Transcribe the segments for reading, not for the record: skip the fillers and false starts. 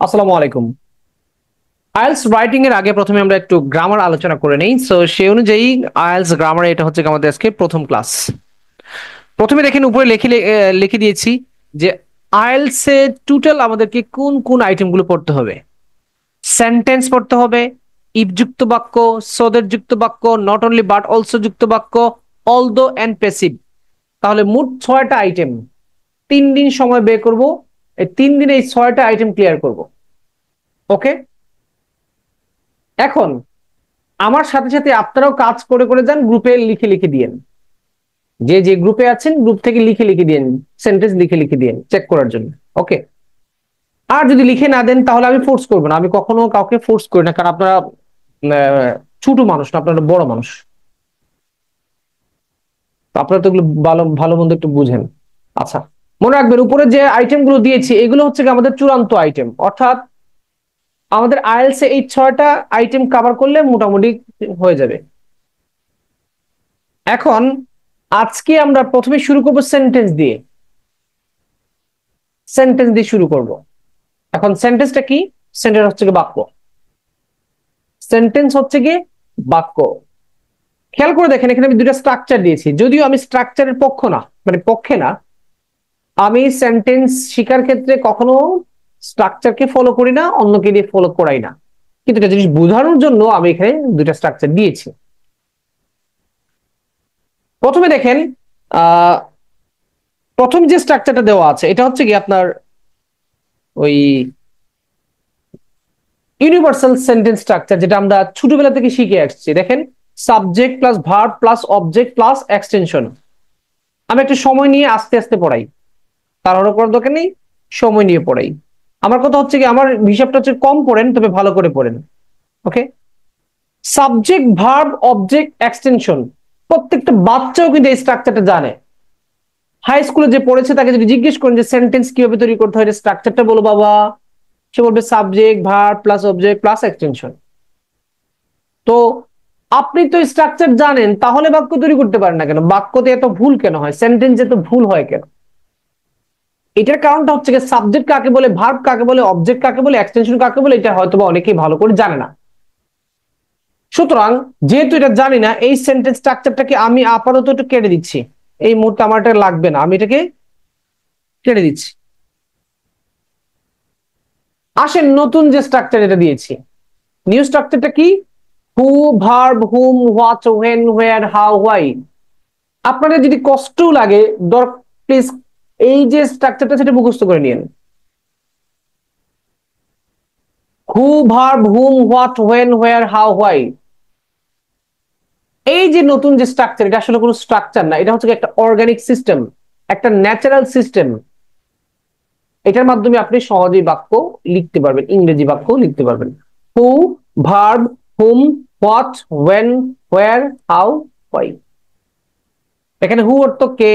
আসসালামু আলাইকুম। IELTS writing এর আগে প্রথমে আমরা একটু গ্রামার আলোচনা করে নেই। সো সেই অনুযায়ী আইএলটিএস গ্রামার এটা হচ্ছে আমাদের আজকে প্রথম ক্লাস। প্রথমে দেখেন উপরে লিখে দিয়েছি যে আইএলটিএস এ টোটাল আমাদেরকে কোন কোন আইটেমগুলো পড়তে হবে। সেন্টেন্স পড়তে হবে, ইফ যুক্ত বাক্য, সো দ্যাট যুক্ত বাক্য, নট অনলি বাট অলসো যুক্ত বাক্য, অলদো এন্ড প্যাসিভ। তাহলে মোট 6টা আইটেম, 3 দিন সময় ব্যয় করব। এই 3 দিনে এই 6টা আইটেম ক্লিয়ার করব। ওকে, এখন আমার সাথে সাথে আপনারাও কাজ করে করে যান, গ্রুপে লিখে লিখে দিয়েন। যে যে গ্রুপে আছেন গ্রুপ থেকে লিখে লিখে দিয়েন, সেন্টেন্স লিখে লিখে দিয়েন চেক করার জন্য। ওকে, আর যদি লিখে না দেন তাহলে আমি ফোর্স করবো না, আমি কখনো কাউকে ফোর্স করি না, কারণ আপনারা ছোট মানুষ না, আপনারা বড় মানুষ। তো আপনারা তো এগুলো ভালো ভালো মন্দ একটু বুঝেন। আচ্ছা, মনে রাখবেন উপরে যে আইটেম গুলো দিয়েছি এগুলো হচ্ছে আমাদের চূড়ান্ত আইটেম, অর্থাৎ আমাদের আইএলটিএস এ এই 6টা আইটেম কভার করলে মোটামুটি হয়ে যাবে। এখন আজকে আমরা প্রথমে শুরু করব সেন্টেন্স দিয়ে। সেন্টেন্স দিয়ে শুরু করব। এখন সেন্টেন্সটা কি? সেন্টেন্স হচ্ছে কি বাক্য। সেন্টেন্স হচ্ছে কি বাক্য। খেয়াল করে দেখেন, এখানে আমি দুটো স্ট্রাকচার দিয়েছি, যদিও আমি স্ট্রাকচারের পক্ষ না, মানে পক্ষে না। আমি সেন্টেন্স শেখার ক্ষেত্রে কখনো স্ট্রাকচারকে ফলো করি না, অন্যকে দিয়ে ফলো করাই না, কিন্তু একটা জিনিস বোঝানোর জন্য আমি এখানে দুটো স্ট্রাকচার দিয়েছি। প্রথমে দেখেন, আহ প্রথম যে স্ট্রাকচারটা দেওয়া আছে এটা হচ্ছে কি আপনার ওই ইউনিভার্সাল সেন্টেন্স স্ট্রাকচার, যেটা আমরা ছোটবেলা থেকে শিখে আসছি। দেখেন, subject plus verb plus object plus extension. আমি একটু সময় নিয়ে আস্তে আস্তে পড়াই, তাড়াহুড়ো করার দরকার নেই, সময় নিয়ে পড়াই। আমার কথা হচ্ছে কি, আমার হিসাবটা হচ্ছে কম পড়েন তবে ভালো করে পড়েন। ওকে, সাবজেক্ট ভার্ব অবজেক্ট এক্সটেনশন, প্রত্যেকটা বাচ্চাও কিন্তু এই স্ট্রাকচারটা জানে। হাই স্কুলে যে পড়েছে তাকে যদি জিজ্ঞেস করেন যে সেন্টেন্স কিভাবে তৈরি করতে হয়, স্ট্রাকচারটা বলো বাবা, সে বলবে subject verb plus object plus extension. তো আপনি তো স্ট্রাকচার জানেন, তাহলে বাক্য তৈরি করতে পারেন না কেন? বাক্যতে এত ভুল কেন হয়? সেন্টেন্স এত ভুল হয় কেন? এটার কারণটা হচ্ছে যে সাবজেক্ট কাকে বলে, ভার্ব কাকে বলে, অবজেক্ট কাকে বলে, এক্সটেনশন কাকে বলে, এটা হয়তো অনেকেই ভালো করে জানে না। সুতরাং যেহেতু এটা জানি না, এই সেন্টেন্স স্ট্রাকচারটাকে আমি আপাতত একটু কেটে দিচ্ছি। এই মুহূর্তে আমার এটা লাগবে না, আমি এটাকে কেটে দিচ্ছি। আসেন নতুন যে স্ট্রাকচার এটা দিয়েছি, নিউ স্ট্রাকচারটা কি? Who, verb, whom, what, when, where, how, why. আপনাদের যদি কষ্ট লাগে, প্লিজ এই যে স্ট্রাকচারটা সেটা মুখস্থ করে নিন। Who, verb, whom, what, when, where, how, why. এই যে নতুন যে স্ট্রাকচার, এটা আসলে কোনো স্ট্রাকচার না, এটা হচ্ছে একটা অর্গানিক সিস্টেম, একটা ন্যাচারাল সিস্টেম। এটার মাধ্যমে আপনি সহজেই বাক্য লিখতে পারবেন, ইংরেজি বাক্য লিখতে পারবেন। Who, verb, whom, what, when, where, how, why. এখানে হু অর্থ কে,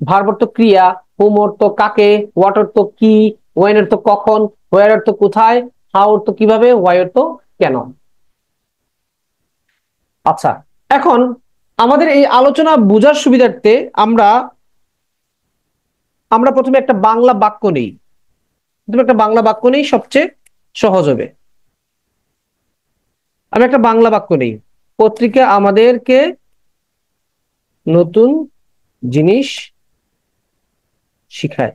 ভার্ব অর্থ ক্রিয়া, হুম অর্থ কাকে, হোয়াট অর্থ কি, ওয়েন অর্থ কখন, হোয়ার অর্থ কোথায়, হাউ অর্থ কিভাবে, হোয়াই অর্থ কেন। আচ্ছা, এখন আমাদের এই আলোচনা বোঝার সুবিধার্থে আমরা আমরা প্রথমে একটা বাংলা বাক্য নেই। প্রথমে একটা বাংলা বাক্য নেই, সবচেয়ে সহজ হবে। আমি একটা বাংলা বাক্য নেই। পত্রিকা আমাদেরকে নতুন জিনিস শিখায়।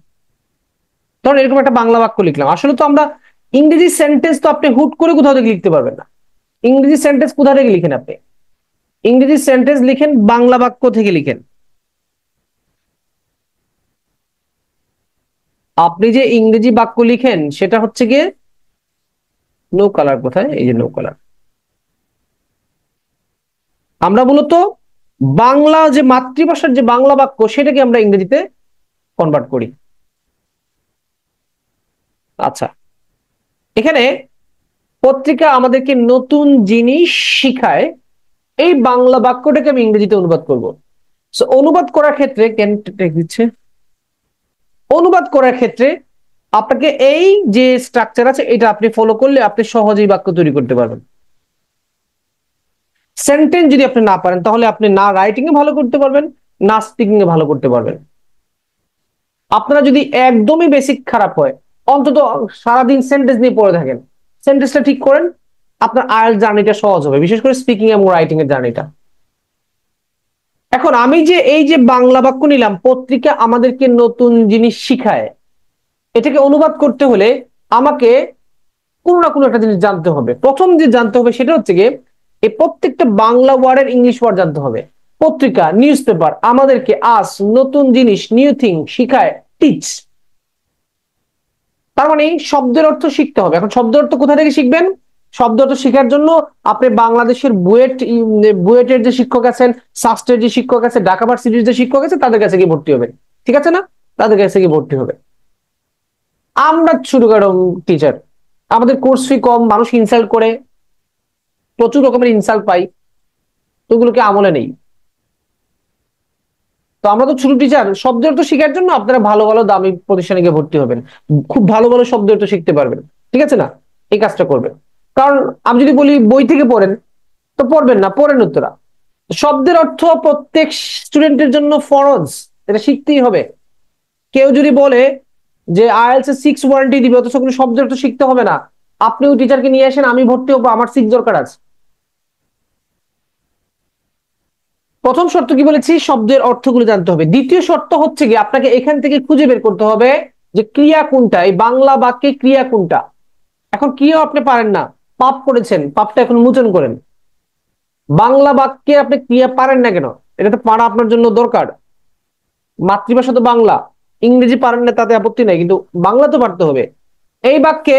ধরুন এরকম একটা বাংলা বাক্য লিখলাম। আসলে তো আমরা ইংরেজি সেন্টেন্স তো আপনি হুট করে কোথাও থেকে লিখতে পারবেন না। ইংরেজি সেন্টেন্স কোথা থেকে লিখেন আপনি? ইংরেজি সেন্টেন্স লিখেন বাংলা বাক্য থেকে লিখেন। আপনি যে ইংরেজি বাক্য লিখেন সেটা হচ্ছে গিয়ে নো কালার, কোথায়? এই যে নো কালার। আমরা মূলত বাংলা যে মাতৃভাষার যে বাংলা বাক্য সেটাকে আমরা ইংরেজিতে কনভার্ট করি। আচ্ছা, এখানে পত্রিকা আমাদেরকে নতুন জিনিস শিখায়, এই বাংলা বাক্যটাকে আমি ইংরেজিতে অনুবাদ করব। সো অনুবাদ করার ক্ষেত্রে দিচ্ছে, অনুবাদ করার ক্ষেত্রে আপনাকে এই যে স্ট্রাকচার আছে এটা আপনি ফলো করলে আপনি সহজেই বাক্য তৈরি করতে পারবেন। সেন্টেন্স যদি আপনি না পারেন তাহলে আপনি না রাইটিং এ ভালো করতে পারবেন, না স্পিকিং এ ভালো করতে পারবেন। আপনারা যদি একদমই বেসিক খারাপ হয় অন্তত সারাদিন সেন্টেন্স নিয়ে পড়ে থাকেন, সেন্টেন্সটা ঠিক করেন, আপনার আইএলটিএস জার্নিটা সহজ হবে, বিশেষ করে স্পিকিং এবং রাইটিং এর জার্নিটা। এখন আমি যে এই যে বাংলা বাক্য নিলাম, পত্রিকা আমাদেরকে নতুন জিনিস শিখায়, এটাকে অনুবাদ করতে হলে আমাকে কোনো না কোনো একটা জিনিস জানতে হবে। প্রথম যে জানতে হবে সেটা হচ্ছে গিয়ে এই প্রত্যেকটা বাংলা ওয়ার্ডের ইংলিশ ওয়ার্ড জানতে হবে। পত্রিকা, নিউজ পেপার আমাদেরকে আজ নতুন জিনিস, নিউ থিং শিখায়, টিচ। তার মানে শব্দের অর্থ শিখতে হবে। এখন শব্দের অর্থ কোথা থেকে শিখবেন? শব্দ অর্থ শেখার জন্য আপনি বাংলাদেশের বুয়েটের যে শিক্ষক আছেন, সাস্টের যে শিক্ষক আছে, ঢাকা ভার্সিটির যে শিক্ষক আছে, তাদের কাছে গিয়ে ভর্তি হবেন। ঠিক আছে না? তাদের কাছে গিয়ে ভর্তি হবে। আমরা ছোটখাটো টিচার, আমাদের কোর্স ফি কম, মানুষ ইনসাল্ট করে, প্রচুর রকমের ইনসাল্ট পাই, তো ওগুলোকে আমলে নেই। তো আমরা তো ছোট টিচার, শব্দের অর্থ শেখার জন্য আপনারা ভালো ভালো দামি প্রতিষ্ঠানে গিয়ে ভর্তি হবেন, খুব ভালো ভালো শব্দের অর্থ শিখতে পারবেন। ঠিক আছে না? এই কাজটা করবেন। কারণ আমি যদি বলি বই থেকে পড়েন, তো পড়বেন না, পড়েন উত্তরা। শব্দের অর্থ প্রত্যেক স্টুডেন্টের জন্য ফরজ, এটা শিখতেই হবে। কেউ যদি বলে যে আইএলটিএস এর 6 ওয়ারেন্টি দিবে, অথচ কোনো শব্দের অর্থ শিখতে হবে না, আপনি ওই টিচারকে নিয়ে আসেন, আমি ভর্তি হবো, আমার 6 দরকার আছে। প্রথম শর্ত কি বলেছি? শব্দের অর্থগুলো জানতে হবে। দ্বিতীয় শর্ত হচ্ছে কি, আপনাকে এখান থেকে খুঁজে বের করতে হবে যে ক্রিয়া কোনটা, এই বাংলা বাক্যে ক্রিয়া কোনটা। এখন ক্রিয়া আপনি পারেন না, পাপ করেছেন, পাপটা এখন মোচন করেন। বাংলা বাক্যে আপনি ক্রিয়া পারেন না কেন? এটা তো পারা আপনার জন্য দরকার। মাতৃভাষা তো বাংলা, ইংরেজি পারেন না তাতে আপত্তি নাই, কিন্তু বাংলা তো পারতে হবে। এই বাক্যে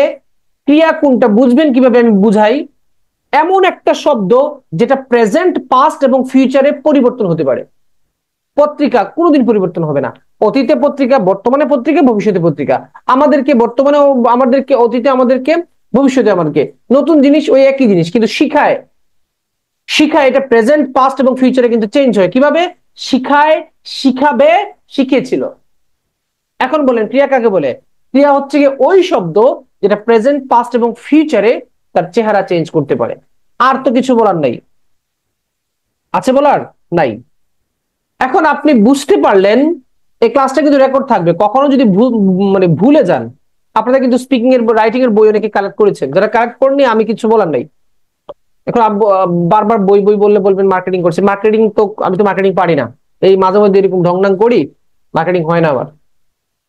ক্রিয়া কোনটা বুঝবেন কিভাবে? আমি বুঝাই। এমন একটা শব্দ যেটা প্রেজেন্ট, পাস্ট এবং ফিউচারে পরিবর্তন হতে পারে। পত্রিকা কোনোদিন পরিবর্তন হবে না। অতীতে পত্রিকা, বর্তমানে পত্রিকা, ভবিষ্যতে পত্রিকা। আমাদেরকে বর্তমানে, আমাদেরকে অতীতে, আমাদেরকে ভবিষ্যতে আমাদেরকে। নতুন জিনিস ওই একই জিনিস, কিন্তু শিখায়, শিখায় এটা প্রেজেন্ট, পাস্ট এবং ফিউচারে কিন্তু চেঞ্জ হয়। কিভাবে? শিখায়, শিখাবে, শিখিয়েছিল। এখন বলেন ক্রিয়া কাকে বলে? ক্রিয়া হচ্ছে গিয়ে ওই শব্দ যেটা প্রেজেন্ট, পাস্ট এবং ফিউচারে তার চেহারা চেঞ্জ করতে পারে। আর তো কিছু বলার নাই, আছে বলার নাই। এখন আপনি বুঝতে পারলেন, এই ক্লাসটা কিন্তু রেকর্ড থাকবে, কখনো যদি ভুলে যান, আপনারা কিন্তু স্পিকিং এর, রাইটিং এর বই অনেকে কালেক্ট করেছেন, যারা কালেক্ট করেননি আমি কিছু বলার নাই। এখন বারবার বই বই বললে বলবেন মার্কেটিং করছে, মার্কেটিং তো আমি তো মার্কেটিং পারি না, এই মাঝে মধ্যে এরকম ঢংঢাং করি, মার্কেটিং হয় না আমার।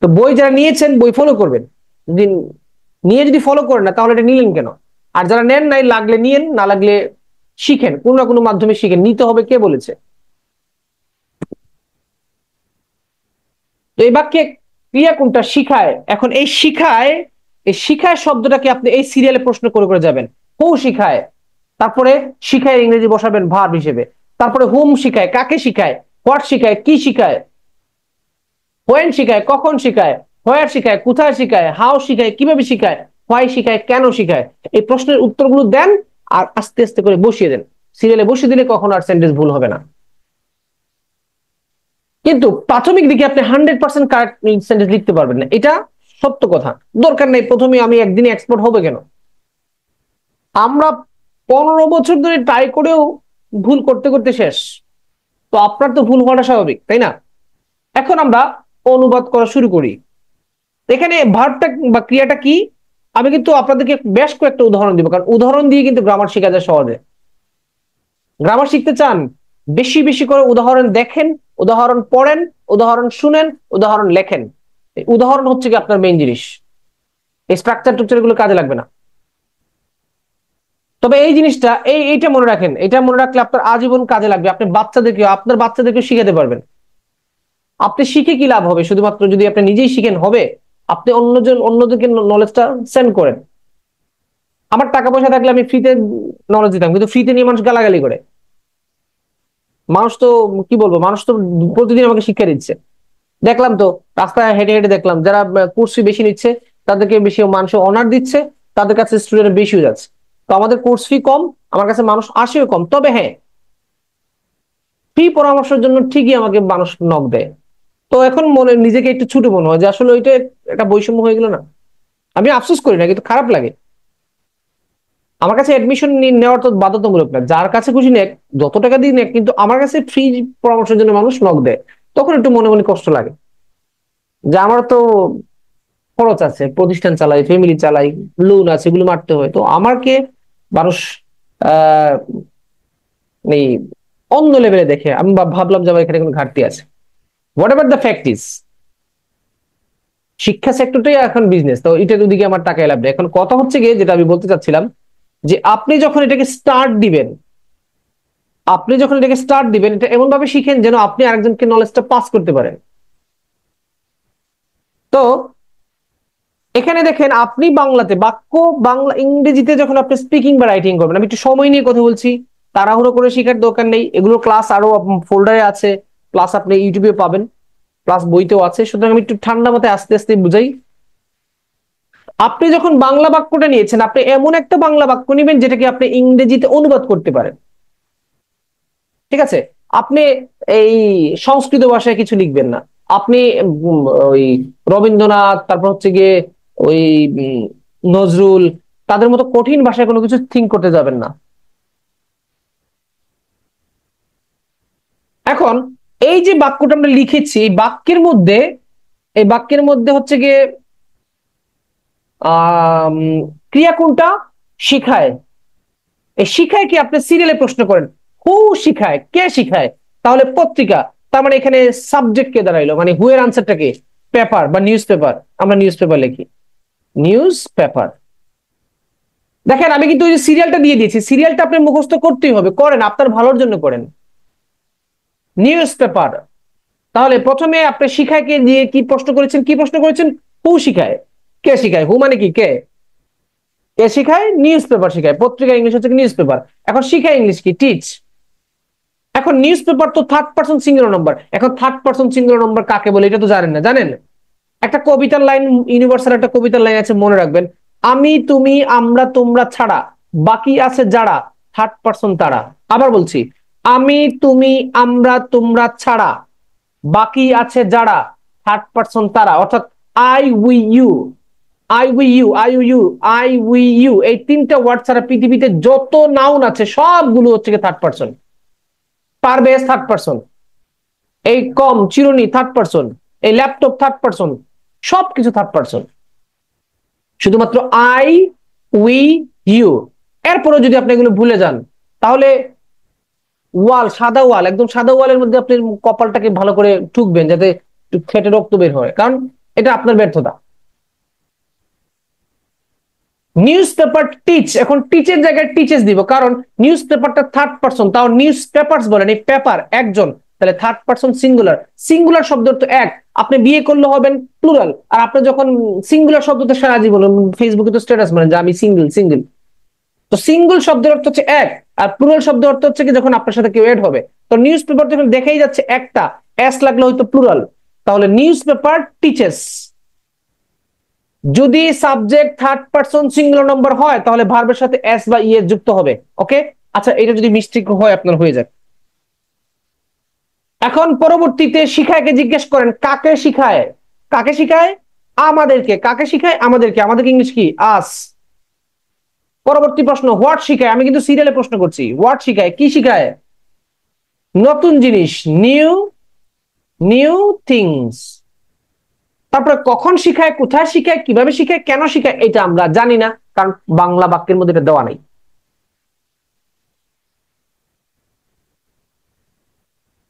তো বই যারা নিয়েছেন বই ফলো করবেন, যদি নিয়ে যদি ফলো করেন না তাহলে এটা নিলেন কেন? আর যারা নেন নাই, লাগলে নিয়েন, না লাগলে শিখেন, কোনো না কোনো মাধ্যমে শিখেন। নিতে হবে কে বলেছে? তো এই বাক্যে ক্রিয়া কোনটা? শিখায়। এখন এই শিখায়, এই শিখায় শব্দটাকে আপনি এই সিরিয়ালে প্রশ্ন করে করে যাবেন। হু শিখায়, তারপরে শিখায় ইংরেজি বসাবেন ভার্ব হিসেবে, তারপরে হুম শিখায়, কাকে শিখায়, হোয়াট শিখায়, কি শিখায়, হোয়েন শিখায়, কখন শিখায়, হোয়ার শিখায়, কোথায় শিখায়, হাউ শিখায়, কিভাবে শিখায়, হোয়াই শিখায়, কেন শিখায়। এই প্রশ্নের উত্তরগুলো দেন আর আস্তে আস্তে করে বসিয়ে দেন। সিরিয়ালে বসিয়ে দিলে কখনো আর সেন্টেন্স ভুল হবে না। কিন্তু প্রাথমিক দিকে আপনি 100% কারেক্ট সেন্টেন্স লিখতে পারবেন না, এটা সত্য কথা। দরকার নেই প্রথমে আমি একদিনে এক্সপার্ট হবে কেন? আমরা 15 বছর ধরে ট্রাই করেও ভুল করতে করতে শেষ। তো আপনার তো ভুল হওয়াটা স্বাভাবিক, তাই না? এখন আমরা অনুবাদ করা শুরু করি। এখানে ভার্বটা বা ক্রিয়াটা কি, আমি কিন্তু আপনাদেরকে বেশ কয়েকটা উদাহরণ দিব, কারণ উদাহরণ দিয়ে কিন্তু গ্রামার শেখা যায় সহজে। গ্রামার শিখতে চান, বেশি বেশি করে উদাহরণ দেখেন, উদাহরণ পড়েন, উদাহরণ শুনেন, উদাহরণ লেখেন। উদাহরণ হচ্ছে কি আপনার মেইন জিনিস, এই স্ট্রাকচার টুকচার গুলো কাজে লাগবে না। তবে এই জিনিসটা, এইটা মনে রাখেন, এটা মনে রাখলে আপনার আজীবন কাজে লাগবে। আপনি বাচ্চাদেরকে, আপনার বাচ্চাদেরকে শিখাতে পারবেন। আপনি শিখে কি লাভ হবে? শুধুমাত্র যদি আপনি নিজেই শিখেন হবে? আপনি অন্যদেরকে নলেজটা সেন্ড করেন। আমার টাকা পয়সা থাকলে আমি ফ্রিতে নলেজ দিতাম, কিন্তু ফ্রিতে নিয়ে মানুষ গালাগালি করে। মানুষ তো কি বলবো, মানুষ তো প্রতিদিন আমাকে শিক্ষা দিচ্ছে। দেখলাম তো, রাস্তায় হেঁটে হেঁটে দেখলাম, যারা কোর্স ফি বেশি নিচ্ছে তাদেরকে বেশি মানুষ অনার দিচ্ছে, তাদের কাছে স্টুডেন্ট বেশিও যাচ্ছে। তো আমাদের কোর্স ফি কম, আমার কাছে মানুষ আসেও কম। তবে হ্যাঁ, ফ্রি পরামর্শের জন্য ঠিকই আমাকে মানুষ নক দেয়। তো এখন নিজেকে একটু ছোট মনে হয় যে আসলে ওইটা একটা বৈষম্য হয়ে গেল না। আমি আফসোস করি না, কিন্তু খারাপ লাগে। আমার কাছে অ্যাডমিশন নেওয়ার তো বাধ্যতামূলক না, যার কাছে খুশি নেক, যত টাকা দিয়ে নেক, কিন্তু আমার কাছে ফ্রি পরামর্শের জন্য মানুষ নক দেয়, তখন একটু মনে মনে কষ্ট লাগে যে আমার তো খরচ আছে, প্রতিষ্ঠান চালাই, ফ্যামিলি চালাই, লোন আছে, এগুলো মারতে হয়। তো আমাকে মানুষ আহ এই অন্য লেভেলে দেখে, আমি ভাবলাম যে আমার এখানে কোনো ঘাটতি আছে। What ever the fact is, শিক্ষা সেক্টরটাই এখন বিজনেস, তো এটার দিকে আমার টাকা লাভ নেই। এখন কথা হচ্ছে গিয়ে যেটা আমি বলতে চাচ্ছিলাম, যে আপনি যখন এটাকে স্টার্ট দিবেন, এটা এমন ভাবে শিখেন যেন আপনি আরেকজনকে নলেজটা পাস করতে পারেন। তো এখানে দেখেন, আপনি বাংলাতে বাক্য, বাংলা ইংরেজিতে যখন আপনি স্পিকিং বা রাইটিং করবেন, আমি একটু সময় নিয়ে কথা বলছি, তাড়াহুড়ো করে শেখার দরকার নেই, এগুলো ক্লাস আরো ফোল্ডারে আছে, প্লাস আপনি ইউটিউবে পাবেন, প্লাস বইতেও আছে। সুতরাং আমি একটু ঠান্ডা মাথায় আস্তে আস্তে বুঝাই। আপনি যখন বাংলা বাক্যটা নিয়েছেন, আপনি এমন একটা বাংলা বাক্য নেবেন যেটাকে আপনি ইংরেজিতে অনুবাদ করতে পারেন। ঠিক আছে? আপনি এই সংস্কৃত ভাষায় কিছু লিখবেন না। আপনি ওই রবীন্দ্রনাথ, তারপর হচ্ছে গিয়ে ওই নজরুল, তাদের মতো কঠিন ভাষায় কোনো কিছু থিঙ্ক করতে যাবেন না। এখন এই যে বাক্যটা আমরা লিখেছি, এই বাক্যের মধ্যে হচ্ছে গিয়ে ক্রিয়া কোনটা? শিখায়। এই শিখায় কি আপনি সিরিয়ালে প্রশ্ন করেন, হু শিখায়, কে শিখায়? তাহলে পত্রিকা। তার মানে এখানে সাবজেক্ট কে দাঁড়াইলো, মানে হু এর আনসারটা কি? পেপার বা নিউজ পেপার। আমরা নিউজ পেপার লিখি, নিউজ পেপার। দেখেন আমি কিন্তু ওই যে সিরিয়ালটা দিয়ে দিয়েছি, সিরিয়ালটা আপনি মুখস্থ করতেই হবে, করেন, আপনার ভালোর জন্য করেন। News paper. তাহলে প্রথমে আপনি শিখায় কে দিয়ে কি প্রশ্ন করেছেন? হু শিখায়। কে শিখায়? হু মানে কি? কে। কে শিখায়? নিউজ পেপার শিখায়। পত্রিকা ইংলিশ হচ্ছে নিউজ পেপার। এখন শিখায় ইংলিশ কি? টিচ। এখন নিউজ পেপার তো থার্ড পারসন সিঙ্গুলার নাম্বার। এখন থার্ড পারসন সিঙ্গুলার নাম্বার কাকে বলে এটা তো জানেন না, জানেন? একটা কবিতার লাইন, ইউনিভার্সাল একটা কবিতার লাইন আছে, মনে রাখবেন, আমি তুমি আমরা তোমরা ছাড়া বাকি আছে যারা, থার্ড পারসন তারা। আবার বলছি, আমি তুমি আমরা তোমরা ছাড়া বাকি আছে যারা, থার্ড পারসন তারা। অর্থাৎ I we you, I we you, I you, I we you, এই তিনটা ওয়ার্ড ছাড়া পৃথিবীতে যত নাউন আছে সবগুলো হচ্ছে third person. Parvez third person, এই কম চিরুনি থার্ড পারসন, এই ল্যাপটপ থার্ড পারসন, সবকিছু থার্ড পারসন। শুধুমাত্র আই উই ইউ। এরপরে যদি আপনি এগুলো ভুলে যান, তাহলে ওয়াল, সাদা ওয়াল, একদম সাদা ওয়ালের মধ্যে আপনি কপালটাকে ভালো করে ঠুকবেন যাতে খেটে রক্ত বের হয়, কারণ এটা আপনার ব্যর্থতা। নিউজ পেপার টিচ, এখন টিচের জায়গায় টিচেস দিব, কারণ নিউজ পেপারটা থার্ড পারসন, তাও নিউজ পেপারস বলেন, এই পেপার একজন, তাহলে থার্ড পারসন সিঙ্গুলার। সিঙ্গুলার শব্দ তো এক, আপনি বিয়ে করলে হবেন প্লুরাল। আর আপনি যখন সিঙ্গুলার শব্দটা সারা জীবন ফেসবুকে তো স্ট্যাটাস মানে যে আমি সিঙ্গেল সিঙ্গেল, তো সিঙ্গল শব্দের অর্থ হচ্ছে এক, আর প্লুরাল শব্দের অর্থ হচ্ছে কি যখন আপনার সাথে কেউ এড হবে। তো নিউজ পেপার যখন দেখেই যাচ্ছে একটা, এস লাগলে হয়তো প্লুরাল, তাহলে নিউজ পেপার টিচেস। যদি subject third person singular number হয় তাহলে ভার্বের সাথে এস বা ইএস যুক্ত হবে। ওকে, আচ্ছা, এটা যদি মিস্টেক হয় আপনার হয়ে যায়। এখন পরবর্তীতে শিখায়কে জিজ্ঞেস করেন কাকে শিখায়? কাকে শিখায়? আমাদেরকে। কাকে শিখায়? আমাদেরকে। আমাদেরকে ইংলিশ কি? আস। পরবর্তী প্রশ্ন, হোয়াট শিখায়? আমি কিন্তু সিরিয়ালে প্রশ্ন করছি। হোয়াট শিখায়? কি শিখায়? নতুন জিনিস, নিউ, নিউ থিংস। তারপরে কখন শিখায়, কোথায় শিখায়, কিভাবে শিখায়, কেন শিখায়, এটা আমরা জানি না, কারণ বাংলা বাক্যের মধ্যে এটা দেওয়া নাই।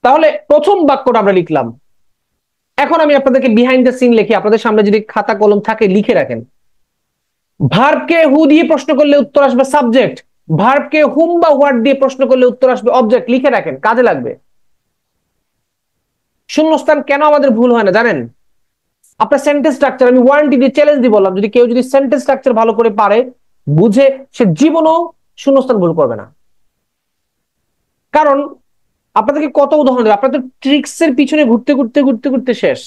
তাহলে প্রথম বাক্যটা আমরা লিখলাম। এখন আমি আপনাদেরকে বিহাইন্ড দ্য সিন লিখি, আপনাদের সামনে যদি খাতা কলম থাকে লিখে রাখেন। ভার্বকে হু দিয়ে প্রশ্ন করলে উত্তর আসবে সাবজেক্ট, ভার্বকে হুম বা হোয়াট দিয়ে প্রশ্ন করলে উত্তর আসবে অবজেক্ট। লিখে রাখেন, কাজে লাগবে। শূন্যস্থান কেন আমাদের ভুল হয় না জানেন? আপনার সেন্টেন্স স্ট্রাকচার, আমি ওয়ারেন্টি দিয়ে চ্যালেঞ্জ দিয়ে বললাম, যদি কেউ যদি সেন্টেন্স স্ট্রাকচার ভালো করে পারে, বুঝে, সে জীবনও শূন্যস্থান ভুল করবে না। কারণ আপনাদেরকে কত উদাহরণ দেবে, আপনাদের ট্রিক্স এর পিছনে ঘুরতে ঘুরতে ঘুরতে ঘুরতে শেষ,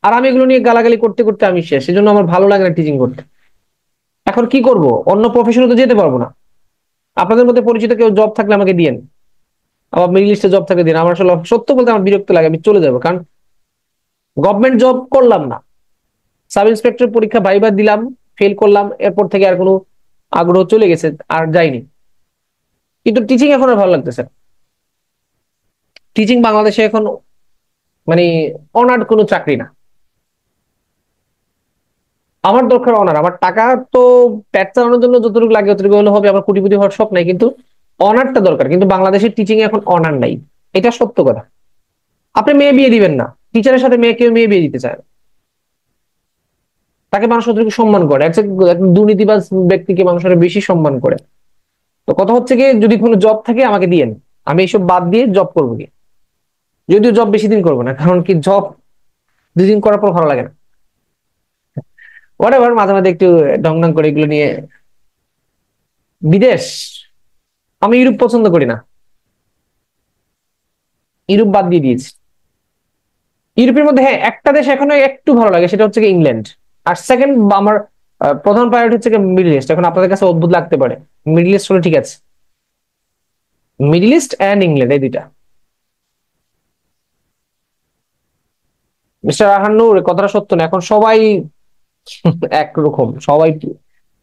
আর আমি এগুলো নিয়ে গালাগালি করতে করতে আমি শেষ। সেজন্য আমার ভালো লাগে না টিচিং করতে। এখন কি করব, অন্য প্রফেশনে তো যেতে পারবো না। আপনাদের মধ্যে পরিচিত কেউ জব থাকলে আমাকে দিয়েন, আবার মিডল ইস্টে জব থাকলে দিন। আমার আসলে সত্য বলতে আমার বিরক্ত লাগে, আমি চলে যাবো, কারণ গভর্নমেন্ট জব করলাম না। সাব ইন্সপেক্টর পরীক্ষা ভাইবা দিলাম, ফেল করলাম, এরপর থেকে আর কোনো আগ্রহ চলে গেছে, আর যাইনি। কিন্তু টিচিং এখন আর ভালো লাগতেছে। টিচিং বাংলাদেশে এখন মানে অনার্ড কোনো চাকরি না। আমার দরকার অনার, আমার টাকা তো পেট চালানোর জন্য যতটুকু লাগে ততটুকু হলে হবে, আমার কোটিপতি হওয়ার শখ নাই, কিন্তু অনারটা দরকার। কিন্তু বাংলাদেশের টিচিং এ এখন অনার নাই, এটা সত্য কথা। আপনি মেয়ে বিয়ে দিবেন না, টিচারের সাথে কেউ মেয়ে বিয়ে দিতে চায় না। তাকে মানুষ যতটুকু সম্মান করে, একজন দুর্নীতিবাজ ব্যক্তিকে মানুষের বেশি সম্মান করে। তো কথা হচ্ছে কি, যদি কোনো জব থাকে আমাকে দিয়েন, আমি এইসব বাদ দিয়ে জব করবো কি। যদিও জব বেশি দিন করবো না, কারণ কি জব 2 দিন করার পর ভালো লাগে না। ওয়াট মাঝে মাঝে একটু ঢং ঢং করে এগুলো নিয়ে। বিদেশ, আমি ইউরোপ পছন্দ করি না, ইউরোপ বাদ দিয়ে দিয়েছি। ইউরোপের মধ্যে হ্যাঁ একটা দেশ এখনো একটু ভালো লাগে, সেটা হচ্ছে ইংল্যান্ড। আর সেকেন্ড আমার প্রধান প্রায়োরিটি হচ্ছে মিডল ইস্ট। এখন আপনাদের কাছে অদ্ভুত লাগতে পারে, মিডল ইস্ট হলো ঠিক আছে, মিডল ইস্ট এন্ড ইংল্যান্ড এই দুইটা। মিস্টার আহান্নুর কথাটা সত্য না, এখন সবাই একরকম, সবাই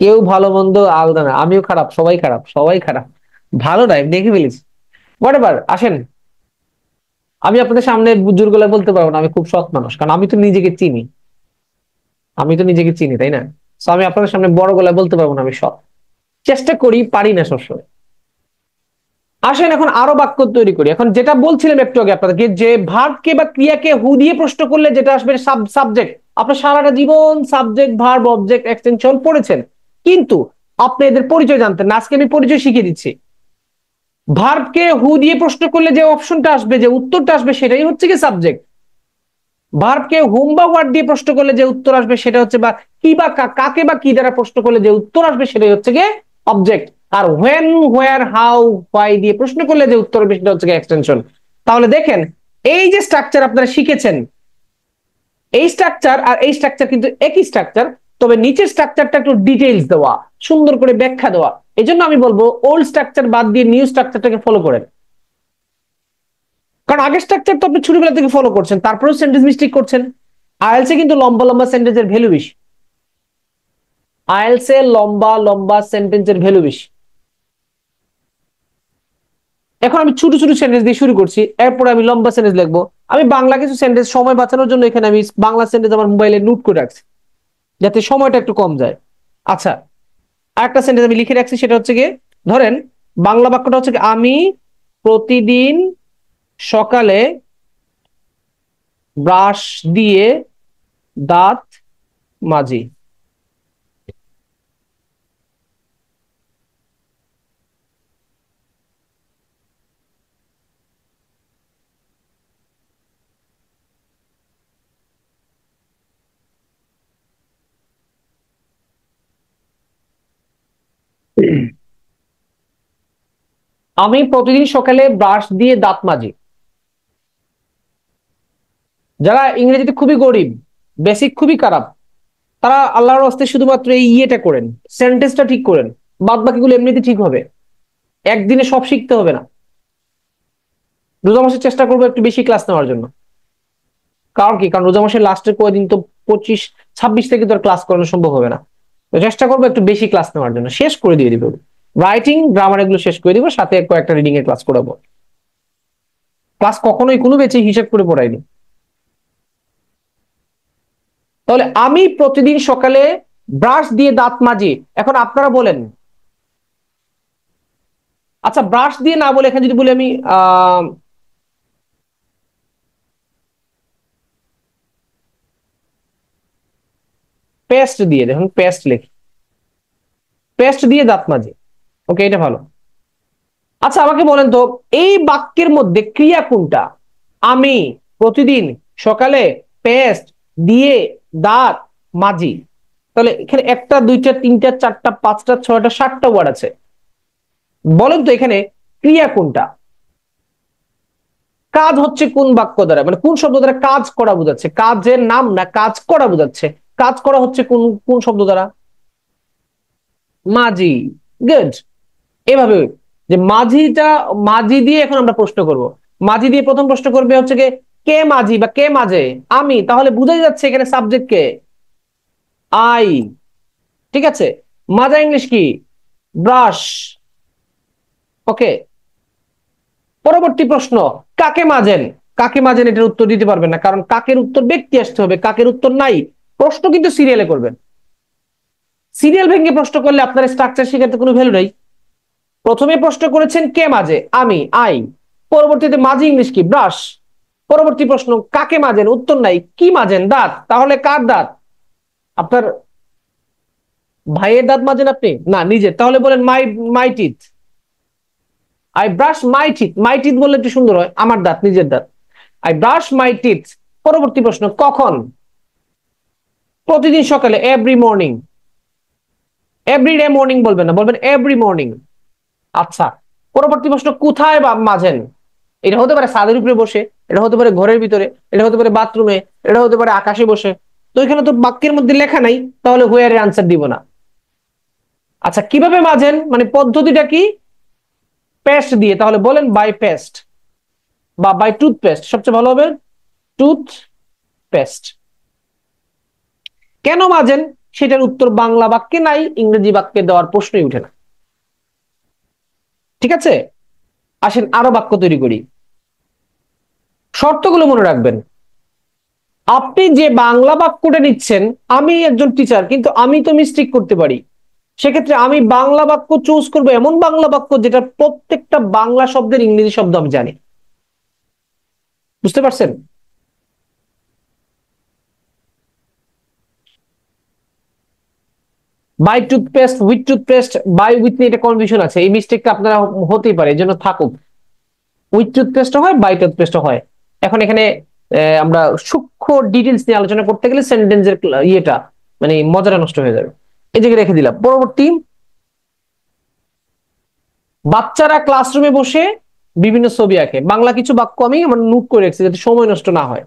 কেউ ভালো মন্দ আলাদা না, আমিও খারাপ, সবাই খারাপ, সবাই খারাপ, ভালো নাই দেখে ফেলেছি। হোয়াট আসেন, আমি আপনাদের সামনে জোর গলায় বলতে পারবো না আমি খুব সৎ মানুষ, কারণ আমি তো নিজেকে চিনি, আমি তো নিজেকে চিনি, তাই না? তো আমি আপনাদের সামনে বড় গলায় বলতে পারবো না আমি সৎ, চেষ্টা করি, পারি না সবসময়। আসেন এখন আরো বাক্য তৈরি করি। এখন যেটা বলছিলাম একটু আগে আপনাদেরকে, যে ভার্বকে বা ক্রিয়াকে হু দিয়ে প্রশ্ন করলে যেটা আসবে সাবজেক্ট। আপনার সারাটা জীবন সাবজেক্ট ভার্ব অবজেক্ট এক্সটেনশন পড়েছেন, কিন্তু আপনি এদের পরিচয় জানতেন না। আজকে আমি পরিচয় শিখিয়ে দিচ্ছি। ভার্বকে হু দিয়ে প্রশ্ন করলে যে অপশনটা আসবে, যে উত্তরটা আসবে, সেটাই হচ্ছে কি সাবজেক্ট। ভার্বকে হুম বা হোয়াট দিয়ে প্রশ্ন করলে যে উত্তর আসবে সেটা হচ্ছে, বা কি বা কাকে বা কি দ্বারা প্রশ্ন করলে যে উত্তর আসবে সেটাই হচ্ছে গিয়ে অবজেক্ট। আর হোয়েন হোয়ার হাউ হোয়াই দিয়ে প্রশ্ন করলে যে উত্তর আসবে সেটা হচ্ছে এক্সটেনশন। তাহলে দেখেন, এই যে স্ট্রাকচার আপনারা শিখেছেন, এই স্ট্রাকচার আর এই স্ট্রাকচার কিন্তু একই স্ট্রাকচার, তবে নিচের স্ট্রাকচারটা একটু ডিটেইলস দেওয়া, সুন্দর করে ব্যাখ্যা দেওয়া। এই জন্য আমি বলবো ওল্ড স্ট্রাকচার বাদ দিয়ে নিউ স্ট্রাকচারটাকে ফলো করেন। কারণ আগের স্ট্রাকচার তো আপনি ছোটবেলা থেকে ফলো করছেন, তারপরেও সেন্টেন্স মিস্টেক করছেন। আইএলস এ কিন্তু লম্বা লম্বা সেন্টেন্সের ভ্যালু বেশি, আইএলস এ লম্বা লম্বা সেন্টেন্সের ভ্যালু বেশি। এখন আমি ছোট ছোট সেন্টেন্স দিয়ে শুরু করছি, এরপরে আমি লম্বা সেন্টেন্স লিখবো। আমি বাংলা কিছু সেন্টেন্স সময় বাঁচানোর জন্য এখানে আমি বাংলা সেন্টেন্স আমার মোবাইলে নোট করে রাখছি, যাতে সময়টা একটু কম যায়। আচ্ছা, আরেকটা সেন্টেন্স আমি লিখে রাখছি, সেটা হচ্ছে গিয়ে, ধরেন বাংলা বাক্যটা হচ্ছে আমি প্রতিদিন সকালে ব্রাশ দিয়ে দাঁত মাজি। আমি প্রতিদিন সকালে ব্রাশ দিয়ে দাঁত মাজি। যারা ইংরেজিতে খুবই গরিব, বেসিক খুবই খারাপ, তারা আল্লাহর হস্তে শুধুমাত্র এই ইয়েটা করেন, সেন্টেন্সটা ঠিক করেন, বাদ বাকিগুলো এমনিতে ঠিক হবে। একদিনে সব শিখতে হবে না। রোজা মাসে চেষ্টা করবো একটু বেশি ক্লাস নেওয়ার জন্য। কারণ কি, কারণ রোজা মাসের লাস্টের কয়েকদিন তো 25-26 থেকে তো ক্লাস করানো সম্ভব হবে না। তো চেষ্টা করবো একটু বেশি ক্লাস নেওয়ার জন্য, শেষ করে দিয়ে দিব। রাইটিং গ্রামার এগুলো শেষ করে দিব, সাথে কয়েকটা রিডিং এর ক্লাস করাবো। ক্লাস কখনোই কোনো বেঁচে হিসেব করে পড়াইনি। তাহলে আমি প্রতিদিন সকালে ব্রাশ দিয়ে দাঁত মাজি। এখন আপনারা বলেন, আচ্ছা ব্রাশ দিয়ে না বলে এখানে যদি বলি আমি পেস্ট দিয়ে, দেখুন পেস্ট লিখি, পেস্ট দিয়ে দাঁত মাজি। ওকে, এটা ভালো। আচ্ছা আমাকে বলেন তো, এই বাক্যের মধ্যে ক্রিয়া কোনটা? আমি প্রতিদিন সকালে পেস্ট দিয়ে দাঁত মাজি। তাহলে এখানে একটা দুইটা তিনটা চারটা পাঁচটা ছয়টা সাতটা ওয়ার্ড আছে। বলেন তো এখানে ক্রিয়া কোনটা? কাজ হচ্ছে কোন বাক্য দ্বারা, মানে কোন শব্দ দ্বারা কাজ করা বোঝাচ্ছে? কাজের নাম না কাজ করা বোঝাচ্ছে। কাজ করা হচ্ছে কোন কোন শব্দ দ্বারা? মাঝি। গুড। এভাবে যে মাঝিটা, মাঝি দিয়ে এখন আমরা প্রশ্ন করব। মাঝি দিয়ে প্রথম প্রশ্ন করবে হচ্ছে কে মাঝি বা কে মাজে? আমি। তাহলে বুঝাই যাচ্ছে এখানে সাবজেক্ট কে, আই। ঠিক আছে, মাজা ইংলিশ কি? ব্রাশ। ওকে, পরবর্তী প্রশ্ন, কাকে মাজেন? কাকে মাজেন এটার উত্তর দিতে পারবেন না, কারণ কাকের উত্তর ব্যক্তি আসতে হবে, কাকের উত্তর নাই। প্রশ্ন কিন্তু সিরিয়ালে করবেন। সিরিয়াল ভেঙে প্রশ্ন করলে আপনার স্ট্রাকচার শেখাতে কোনো ভ্যালু নাই। প্রথমে প্রশ্ন করেছেন কে মাজে, আমি, আই। পরবর্তীতে মাঝে ইংলিশ কি, ব্রাশ। পরবর্তী প্রশ্ন কাকে মাজেন, উত্তর নাই। কি মাজেন, দাঁত। তাহলে কার দাঁত? আপনার ভাইয়ের দাঁত মাজেন আপনি? না, নিজের। তাহলে বলেন my my teeth. I brush my teeth. My teeth বললে একটু সুন্দর হয়, আমার দাঁত, নিজের দাঁত। I brush my teeth. পরবর্তী প্রশ্ন কখন? প্রতিদিন সকালে, এভরি মর্নিং। এভরিডে মর্নিং বলবেন না, বলবেন এভরি মর্নিং। আচ্ছা, পরবর্তী প্রশ্ন কোথায় মাজেন? এটা হতে পারে ছাদের উপরে বসে, এটা হতে পারে ঘরের ভিতরে, এটা হতে পারে বাথরুমে, এটা হতে পারে আকাশে বসে। তো এখানে তো বাক্যের মধ্যে লেখা নাই, তাহলে হোয়ার এর আনসার দিব না। আচ্ছা, কিভাবে মাজেন, মানে পদ্ধতিটা কি? পেস্ট দিয়ে। তাহলে বলেন বাই পেস্ট বা বাই টুথপেস্ট, সবচেয়ে ভালো হবে টুথ পেস্ট। কেন মাজেন সেটার উত্তর বাংলা বাক্যে নাই, ইংরেজি বাক্যে দেওয়ার প্রশ্নই উঠে না। ঠিক আছে, আসেন আরো বাক্য তৈরি করি। শর্তগুলো মনে রাখবেন। আপনি যে বাংলা বাক্যটা নিচ্ছেন, আমি একজন টিচার, কিন্তু আমি তো মিস্টেক করতে পারি। সেক্ষেত্রে আমি বাংলা বাক্য চুজ করবো, এমন বাংলা বাক্য যেটা প্রত্যেকটা বাংলা শব্দের ইংরেজি শব্দ আমি জানি। বুঝতে পারছেন? By toothpaste, with toothpaste, by with নিয়ে এটা কনফিউশন আছে, এই মিস্টেকটা আপনারা হতেই পারে, এই জন্য থাকুক। উইথ টুথপেস্ট হয়, বাই টুথপেস্ট হয়। এখন এখানে আমরা সূক্ষ্ম ডিটেলস নিয়ে আলোচনা করতে গেলে সেন্টেন্সের ইয়েটা মানে মজাটা নষ্ট হয়ে যাবে। এই জায়গায় রেখে দিলাম। পরবর্তী, বাচ্চারা ক্লাসরুমে বসে বিভিন্ন ছবি আঁকে। বাংলা কিছু বাক্য আমি আমার নোট করে রেখেছি যাতে সময় নষ্ট না হয়,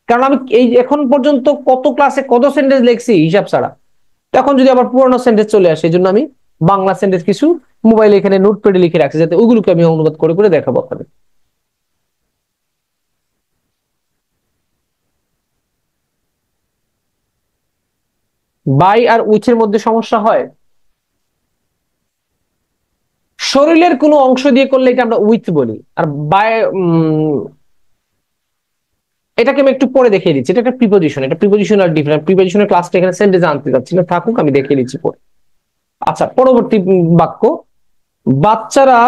কারণ আমি এই এখন পর্যন্ত কত ক্লাসে কত সেন্টেন্স লিখছি হিসাব ছাড়া। তখন যদি আবার পুরোনো সেন্টেন্স চলে আসে, এই জন্য আমি বাংলা সেন্টেন্স কিছু মোবাইলে এখানে নোটপ্যাডে লিখে রাখছি, যাতে ওগুলোকে আমি অনুবাদ করে করে দেখাবো আপনাদের। বাই আর উইথের মধ্যে সমস্যা হয়, শরীরের কোনো অংশ দিয়ে করলে এটা আমরা উইথ বলি। আর বাই এটাকে আমি একটু পরে দেখিয়ে দিচ্ছি, এটা একটা প্রিপোজিশন, এটা প্রিপোজিশন আর ডিফারেন্ট। প্রিপোজিশনের ক্লাসটা এখানে সেন্টেন্স আনতে যাচ্ছি না, থাকুক, আমি দেখিয়ে দিচ্ছি পরে। আচ্ছা, পরবর্তী বাক্য, বাচ্চারা,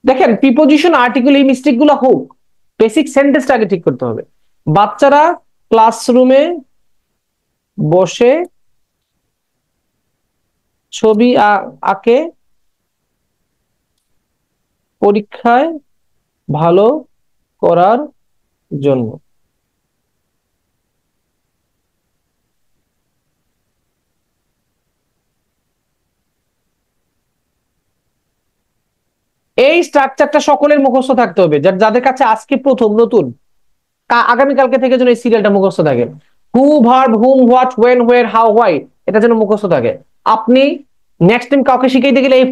দেখেন প্রিপোজিশন আর্টিকেল এই মিস্টেক গুলো হোক, বেসিক সেন্টেন্সটা আগে ঠিক করতে হবে। বাচ্চারা ক্লাসরুমে বসে ছবি আঁকে পরীক্ষায় ভালো করার জন্য। এই স্ট্রাকচারটা সকলের মুখস্থ থাকতে হবে, যাদের কাছে আজকে প্রথম নতুন, আগামীকালকে থেকে যেন এই সিরিয়ালটা মুখস্থ থাকে। Who, verb, whom, what, when, where, how, why, এটা যেন মুখস্থ থাকে। আপনি নেক্সট টাইম কাউকে শিখাইতে গেলে এই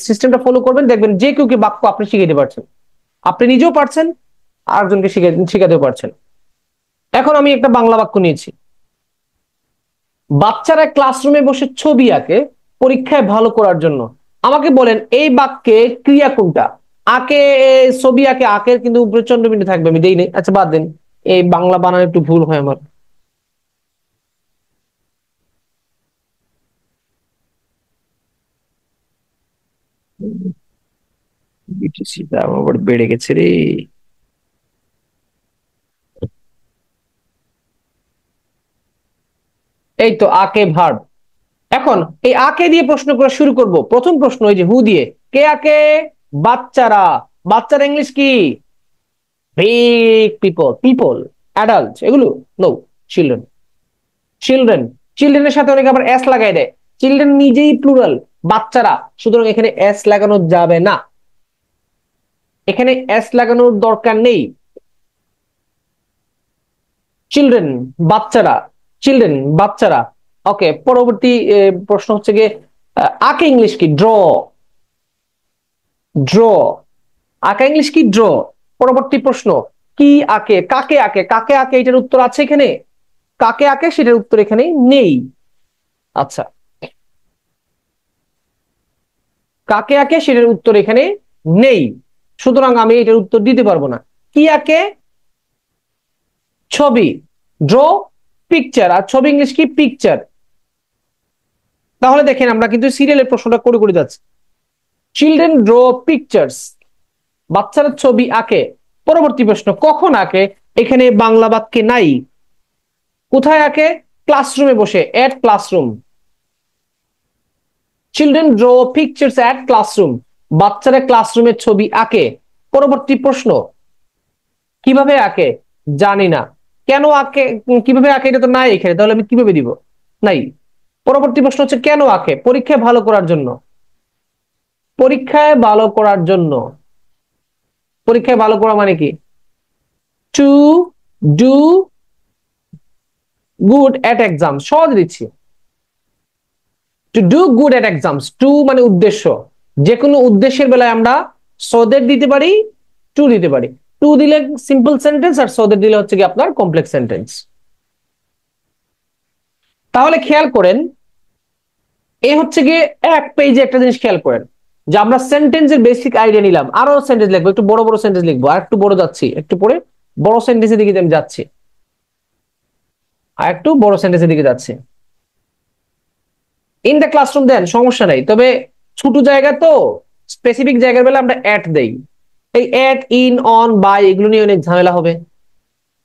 সিস্টেমটা ফলো করবেন, দেখবেন যে কেউ কি বাক্য আপনি শিখাইতে পারছেন, আপনি নিজেও পারছেন, আরেকজনকে শিখাতেও পারছেন। এখন আমি একটা বাংলা বাক্য নিয়েছি, বাচ্চারা ক্লাসরুমে বসে ছবি আঁকে পরীক্ষায় ভালো করার জন্য। আমাকে বলেন এই বাক্যে ক্রিয়া কোনটা? আঁকে, ছবি আঁকে, আঁকের কিন্তু উপরে চন্দ্রবিন্দু থাকবে, আমি দেই নাই। আচ্ছা বাদ দেন, এই বাংলা বানান একটু ভুল হয় আমার। বিটিসিটা আবার বেড়ে গেছে রে। এই তো আঁকে ভার্ব। এখন এই আঁকে দিয়ে প্রশ্ন করা শুরু করব। প্রথম প্রশ্ন এই যে হু দিয়ে, কে আঁকে? বাচ্চারা। বাচ্চারা ইংলিশ কি? বিগ পিপল, পিপল, অ্যাডাল্ট, এগুলো নো, চিলড্রেন। চিলড্রেন, চিলড্রেনের সাথে অনেকে আবার এস লাগাই দেয়, চিলড্রেন নিজেই প্লুরাল, বাচ্চারা, সুতরাং এখানে এস লাগানো যাবে না, এখানে এস লাগানোর দরকার নেই। চিলড্রেন, বাচ্চারা, চিলড্রেন, বাচ্চারা। ওকে, পরবর্তী প্রশ্ন হচ্ছে গিয়ে আঁকে ইংলিশ কি? ড্র, ড্র, আঁকা ইংলিশ কি? ড্র। পরবর্তী প্রশ্ন, কি আঁকে? কাকে আঁকে? কাকে আঁকে এটার উত্তর আছে এখানে? কাকে আঁকে সেটার উত্তর এখানে নেই। আচ্ছা, কাকে আঁকে সেটার উত্তর এখানে নেই, সুতরাং আমি এটার উত্তর দিতে পারবো না। কি আঁকে? ছবি, ড্র পিকচার, আর ছবি ইংলিশ কি পিকচার। তাহলে দেখেন আমরা কিন্তু সিরিয়ালের প্রশ্নটা করে করে যাচ্ছি। চিলড্রেন ড্র পিকচার্স, বাচ্চারা ছবি আঁকে। পরবর্তী প্রশ্ন, কখন আঁকে? এখানে বাংলা বাক্যে নাই। কোথায় আঁকে? ক্লাসরুমে বসে, এট ক্লাসরুম। চিলড্রেন ড্র পিকচার্স এট ক্লাসরুম, বাচ্চারা ক্লাসরুমে ছবি আঁকে। পরবর্তী প্রশ্ন, কিভাবে আঁকে? জানি না। কেন আঁকে? কিভাবে আঁকে এটা তো নাই এখানে, তাহলে আমি কিভাবে দিব? নাই। পরবর্তী প্রশ্ন হচ্ছে কেন আঁকে? পরীক্ষায় ভালো করার জন্য। পরীক্ষায় ভালো করার জন্য। পরীক্ষায় ভালো করা মানে কি? To do good at exam, সহজ দিচ্ছি। To do good at exams, to মানে উদ্দেশ্য। যে কোনো উদ্দেশ্যের বেলায় আমরা সদের দিতে পারি, টু দিতে পারি। টু দিলে সিম্পল সেন্টেন্স, আর সদের দিলে হচ্ছে কি আপনার কমপ্লেক্স সেন্টেন্স। তাহলে খেয়াল করেন, এ হচ্ছে গিয়ে এক পেজে একটা জিনিস খেয়াল করেন, যে আমরা সেন্টেন্সের বেসিক আইডিয়া নিলাম। আরো সেন্টেন্স লিখবো, একটু বড় বড় সেন্টেন্স লিখবো, আর একটু বড় যাচ্ছি, একটু পরে বড় সেন্টেন্সের দিকে আমি যাচ্ছি, আর একটু বড় সেন্টেন্সের দিকে যাচ্ছি। ইন দ্য ক্লাসরুম দেন, সমস্যা নাই, তবে ছোট জায়গা তো, স্পেসিফিক জায়গার বেলা আমরা অ্যাট দেই। এই অ্যাট, ইন, অন, বাই এগুলো নিয়ে অনেক ঝামেলা হবে।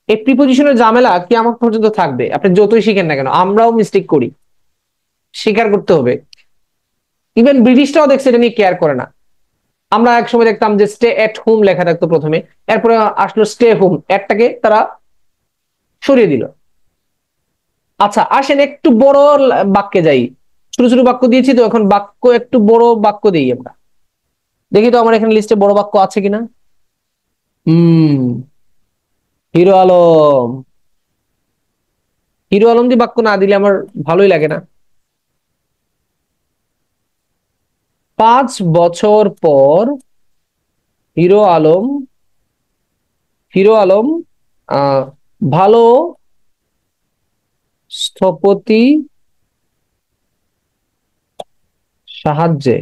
এই প্রিপোজিশনের ঝামেলা কি আমার পর্যন্ত থাকবে, আপনি যতই শিখেন না কেন, আমরাও মিস্টেক করি, স্বীকার করতে হবে। ইভেন ব্রিটিশরাও দেখছে এটা নিয়ে কেয়ার করে না। আমরা এক সময় দেখতাম যে স্টে এট হোম লেখা থাকতো প্রথমে, এরপরে আসলো স্টে হোম, অ্যাটটাকে তারা সরিয়ে দিল। আচ্ছা আসেন একটু বড় বাক্যে যাই। ছোট ছোট বাক্য দিয়েছি তো, এখন বাক্য একটু বড় বাক্য দিই আমরা। দেখি তো আমার এখানে লিস্টে বড় বাক্য আছে কিনা। হুম, হিরো আলম। হিরো আলম দিয়ে বাক্য না দিলে আমার ভালোই লাগে না। 5 বছর পর হিরো আলম, হিরো আলম আহ ভালো স্থপতি সাহায্যে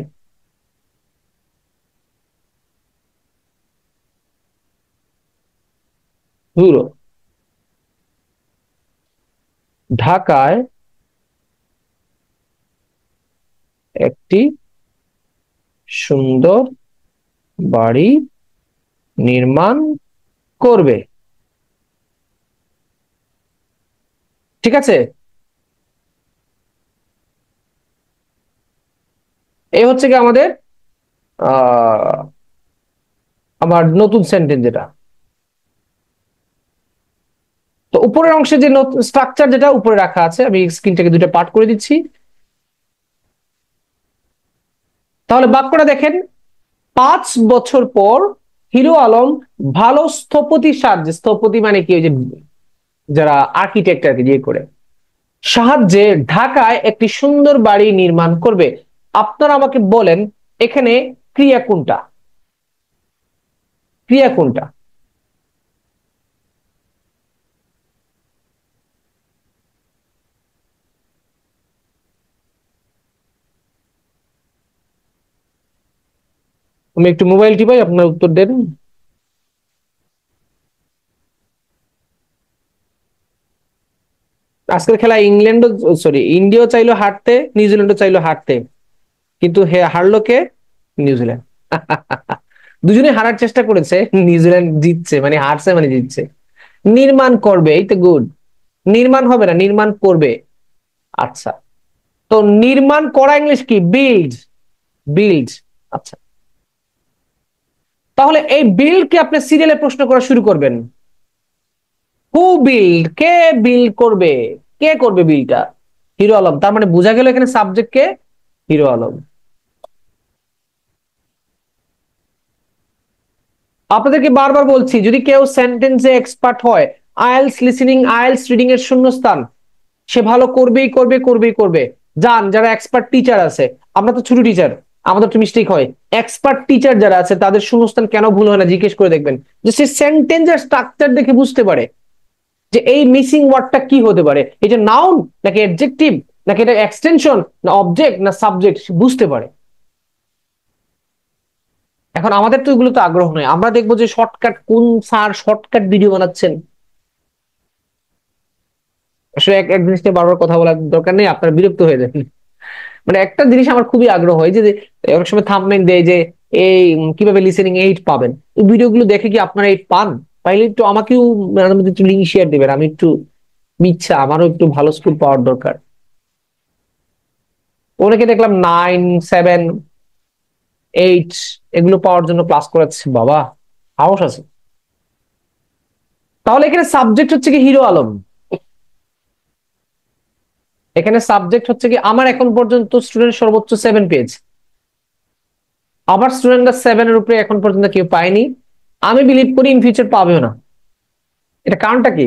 ধুরো ঢাকায় একটি সুন্দর বাড়ি নির্মাণ করবে। ঠিক আছে, এই হচ্ছে কি আমাদের আহ আমার নতুন সেন্টেন্স যেটা। তো উপরের অংশে যে স্ট্রাকচার যেটা উপরে রাখা আছে, আমি স্ক্রিনটাকে দুটো পার্ট করে দিচ্ছি। তাহলে বাক্যটা দেখেন, 5 বছর পর হিরো আলম ভালো স্থপতি সাহায্যে, স্থপতি মানে কি, ওই যে যারা আর্কিটেক্ট আর কি, যে করে সাহায্যে ঢাকায় একটি সুন্দর বাড়ি নির্মাণ করবে। আপনারা আমাকে বলেন এখানে ক্রিয়া কোনটা? ক্রিয়া কোনটা? আমি একটু মোবাইল টিপাই, আপনার উত্তর দেন। আজকের খেলা ইংল্যান্ডও, সরি ইন্ডিয়াও চাইলো হারতে, নিউজিল্যান্ডও চাইলো হারতে, কিন্তু হে হারলো কে? নিউজিল্যান্ড। দুজনে হারার চেষ্টা করেছে, নিউজিল্যান্ড জিতছে, মানে হারছে মানে জিতছে। নির্মাণ করবে, এই তো গুড। নির্মাণ হবে না, নির্মাণ করবে। আচ্ছা, তো নির্মাণ করা ইংলিশ কি? বিল্ড। বিল্ড। আচ্ছা, তাহলে এই বিল্ড কে আপনি সিরিয়ালে প্রশ্ন করা শুরু করবেন। হু বিল্ড, কে বিল্ড করবে? কে করবে বিলটা? হিরো আলম। তার মানে বোঝা গেল এখানে সাবজেক্ট কে? হিরো আলম। আপনাদেরকে বারবার বলছি, যদি কেউ সেন্টেন্সে এক্সপার্ট হয়, আইএলস লিসেনিং, আইএলস রিডিং এর শূন্যস্থান সে ভালো করবেই করবে, করবেই করবে। যান যারা এক্সপার্ট টিচার আছে, আমরা তো ছোট টিচার, আমাদের তো মিস্টেক হয়। এক্সপার্ট টিচার যারা আছে তাদের শূন্যস্থান কেন ভুল হয় না জিজ্ঞেস করে দেখবেন, যে সে সেন্টেন্সের স্ট্রাকচার দেখে বুঝতে পারে যে এই মিসিং ওয়ার্ডটা কি হতে পারে, এটা নাউন নাকি অ্যাডজেক্টিভ, নাকি এটা এক্সটেনশন না অবজেক্ট না সাবজেক্ট, বুঝতে পারে। এখন আমাদের তো এগুলো তো আগ্রহ নয়, আমরা দেখবো যে শর্টকাট কোন স্যার শর্টকাট ভিডিও বানাচ্ছেন, আসলে এক এক জিনিস নিয়ে বারবার কথা বলার দরকার নেই, আপনারা বিরক্ত হয়ে যাবেন। মানে একটা জিনিস আমার খুবই আগ্রহ হয় যে অনেক সময় থাম্বনেল দেয় যে এই কিভাবে লিসেনিং এইড পাবেন, এই ভিডিওগুলো দেখে কি আপনারা এইড পান? পাইলে একটু আমাকেও মাঝে মধ্যে একটু লিঙ্ক শেয়ার দিবেন, আমি একটু ইচ্ছা, আমারও একটু ভালো স্কুল পাওয়ার দরকার। অনেকে দেখলাম 9, 7, 8 এগুলো পাওয়ার জন্য ক্লাস করাচ্ছে, বাবা সাহস আছে। তাহলে এখানে সাবজেক্ট হচ্ছে কি হিরো আলম, এখানে সাবজেক্ট হচ্ছে কি আমার এখন পর্যন্ত স্টুডেন্ট সর্বোচ্চ 7 পেয়েছে, আবার স্টুডেন্টরা 7-এর উপরে এখন পর্যন্ত কেউ পায়নি, আমি বিলিভ করি ইন ফিউচার পাবেও না। এটা কারণটা কি?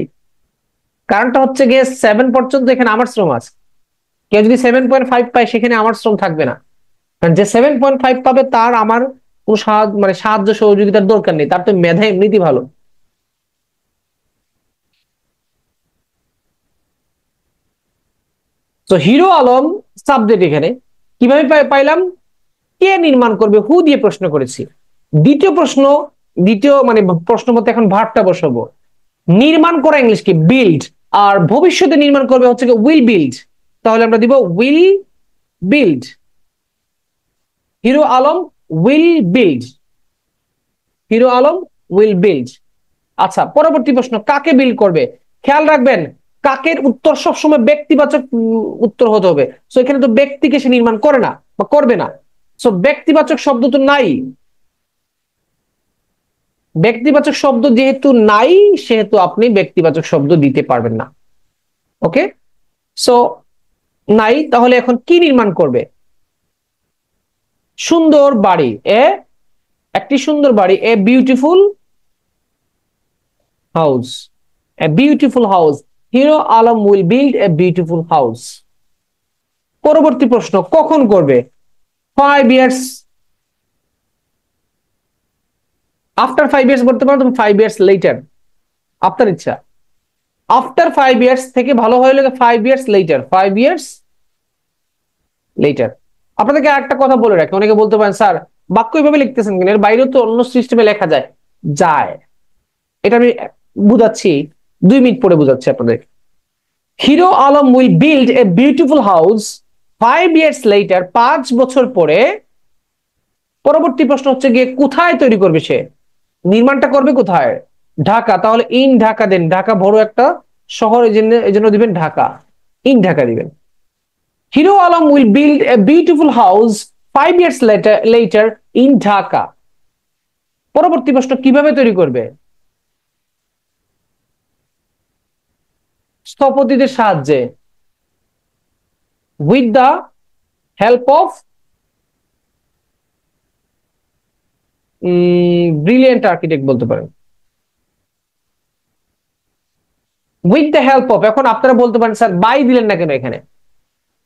কারণটা হচ্ছে গিয়ে 7 পর্যন্ত এখানে আমার শ্রম আছে, কেউ যদি 7.5 পায় সেখানে আমার শ্রম থাকবে না, কারণ যে 7.5 পাবে তার আমার কোনো সাহায্য মানে সাহায্য সহযোগিতার দরকার নেই, তার তো মেধা এমনিতেই ভালো। তো হিরো আলম সাবজেক্ট এখানে কিভাবে পাইলাম? কে নির্মাণ করবে, হু দিয়ে প্রশ্ন করেছি। দ্বিতীয় প্রশ্ন, দ্বিতীয় মানে প্রশ্ন মতে এখন ভার্বটা বসাবো। নির্মাণ করা ইংলিশ কি? বিল্ড। আর ভবিষ্যতে নির্মাণ করবে হচ্ছে কি উইল বিল্ড, তাহলে আমরা দিব will build. Hero Alam will build, hero Alam will build. আচ্ছা, পরবর্তী প্রশ্ন, কাকে বিল্ড করবে? খেয়াল রাখবেন কাকের উত্তর সবসময় ব্যক্তিবাচক উত্তর হতে হবে। সো এখানে তো ব্যক্তিকে সে নির্মাণ করে না বা করবে না, সো ব্যক্তিবাচক শব্দ তো নাই, ব্যক্তিবাচক শব্দ যেহেতু নাই সেহেতু আপনি ব্যক্তিবাচক শব্দ দিতে পারবেন না। ওকে, সো নাই, তাহলে এখন কি নির্মাণ করবে? সুন্দর বাড়ি, একটি সুন্দর বাড়ি, এ beautiful house, A beautiful house. Hero Alam will build a beautiful house. পরবর্তী প্রশ্ন, কখন করবে? 5 years, আফটার 5 years বলতে পারো তুমি, 5 years লেটার, আপনার ইচ্ছা। আফটার 5 years থেকে ভালো হয়ে গেলে 5 years লেটার, 5 years লেটার। আপনাদেরকে একটা কথা বলে রাখি, অনেকে বলতে পারেন স্যার বাক্য এইভাবে লিখতেছেন কেন, এর বাইরেও তো অন্য সিস্টেমে লেখা যায়। যায়, এটা আমি বুঝাচ্ছি, 2 মিনিট পরে বুঝাচ্ছি আপনাদের। Hero Alam will build a beautiful house 5 years letter, 5 বছর পরে। পরবর্তী প্রশ্ন হচ্ছে গিয়ে কোথায় তৈরি করবে সে, নির্মাণটা করবে কোথায়? ঢাকা, তাহলে ইন ঢাকা দেন, ঢাকা বড় একটা শহর, এই জন্য দিবেন ঢাকা, ইন ঢাকা দিবেন। Hero Alam will build a beautiful house 5 years later in Dhaka. পরবর্তী প্রশ্ন, কিভাবে তৈরি করবে? স্থপতিদের সাহায্যে, with the help of brilliant architect বলতে পারেন, উইথ দ্য হেল্প অফ। এখন আপনারা বলতে পারেন স্যার বাই দিলেন না কেন এখানে?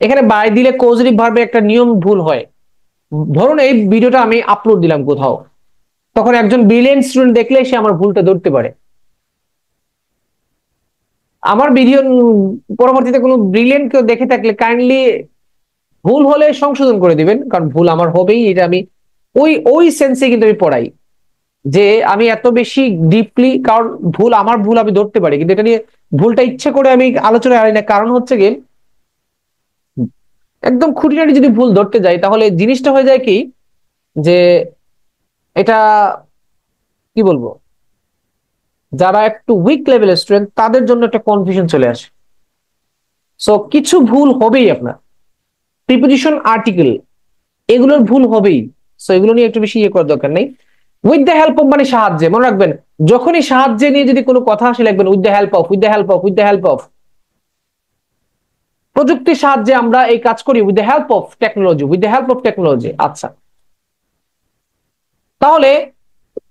এখানে বাই দিলে কজরিক ভার্বে একটা নিয়ম ভুল হয়। ধরুন এই ভিডিওটা আমি আপলোড দিলাম কোথাও, তখন একজন ব্রিলিয়েন্ট স্টুডেন্ট দেখলে সে আমার ভুলটা ধরতে পারে। আমার ভিডিও পরবর্তীতে কোনো ব্রিলিয়েন্ট কেউ দেখে থাকলে কাইন্ডলি ভুল হলে সংশোধন করে দিবেন, কারণ ভুল আমার হবেই, এটা আমি ওই ওই সেন্সে কিন্তু আমি পড়াই যে আমি এত বেশি ডিপলি, কারণ ভুল আমার ভুল আমি ধরতে পারি, কিন্তু এটা নিয়ে ভুলটা ইচ্ছে করে আমি আলোচনায় আনি না, কারণ হচ্ছে কি একদম খুঁটিনাটি যদি ভুল ধরতে যাই তাহলে জিনিসটা হয়ে যায় কি যে এটা কি বলবো, যারা একটু উইক লেভেলের স্টুডেন্ট তাদের জন্য একটা কনফিউশন চলে আসে। সো কিছু ভুল হবেই আপনার, প্রিপোজিশন আর্টিকেল এগুলোর ভুল হবেই, সো এগুলো নিয়ে একটু বেশি ইয়ে করার দরকার নেই। উইথ দ্য হেল্প অফ মানে সাহায্যে, মনে রাখবেন যখনই সাহায্যে নিয়ে যদি কোনো কথা আসে লিখবেন with the help of, with the help of, with the help of. প্রযুক্তির সাহায্যে আমরা এই কাজ করি with the help of technology, with the help of technology. আচ্ছা, তাহলে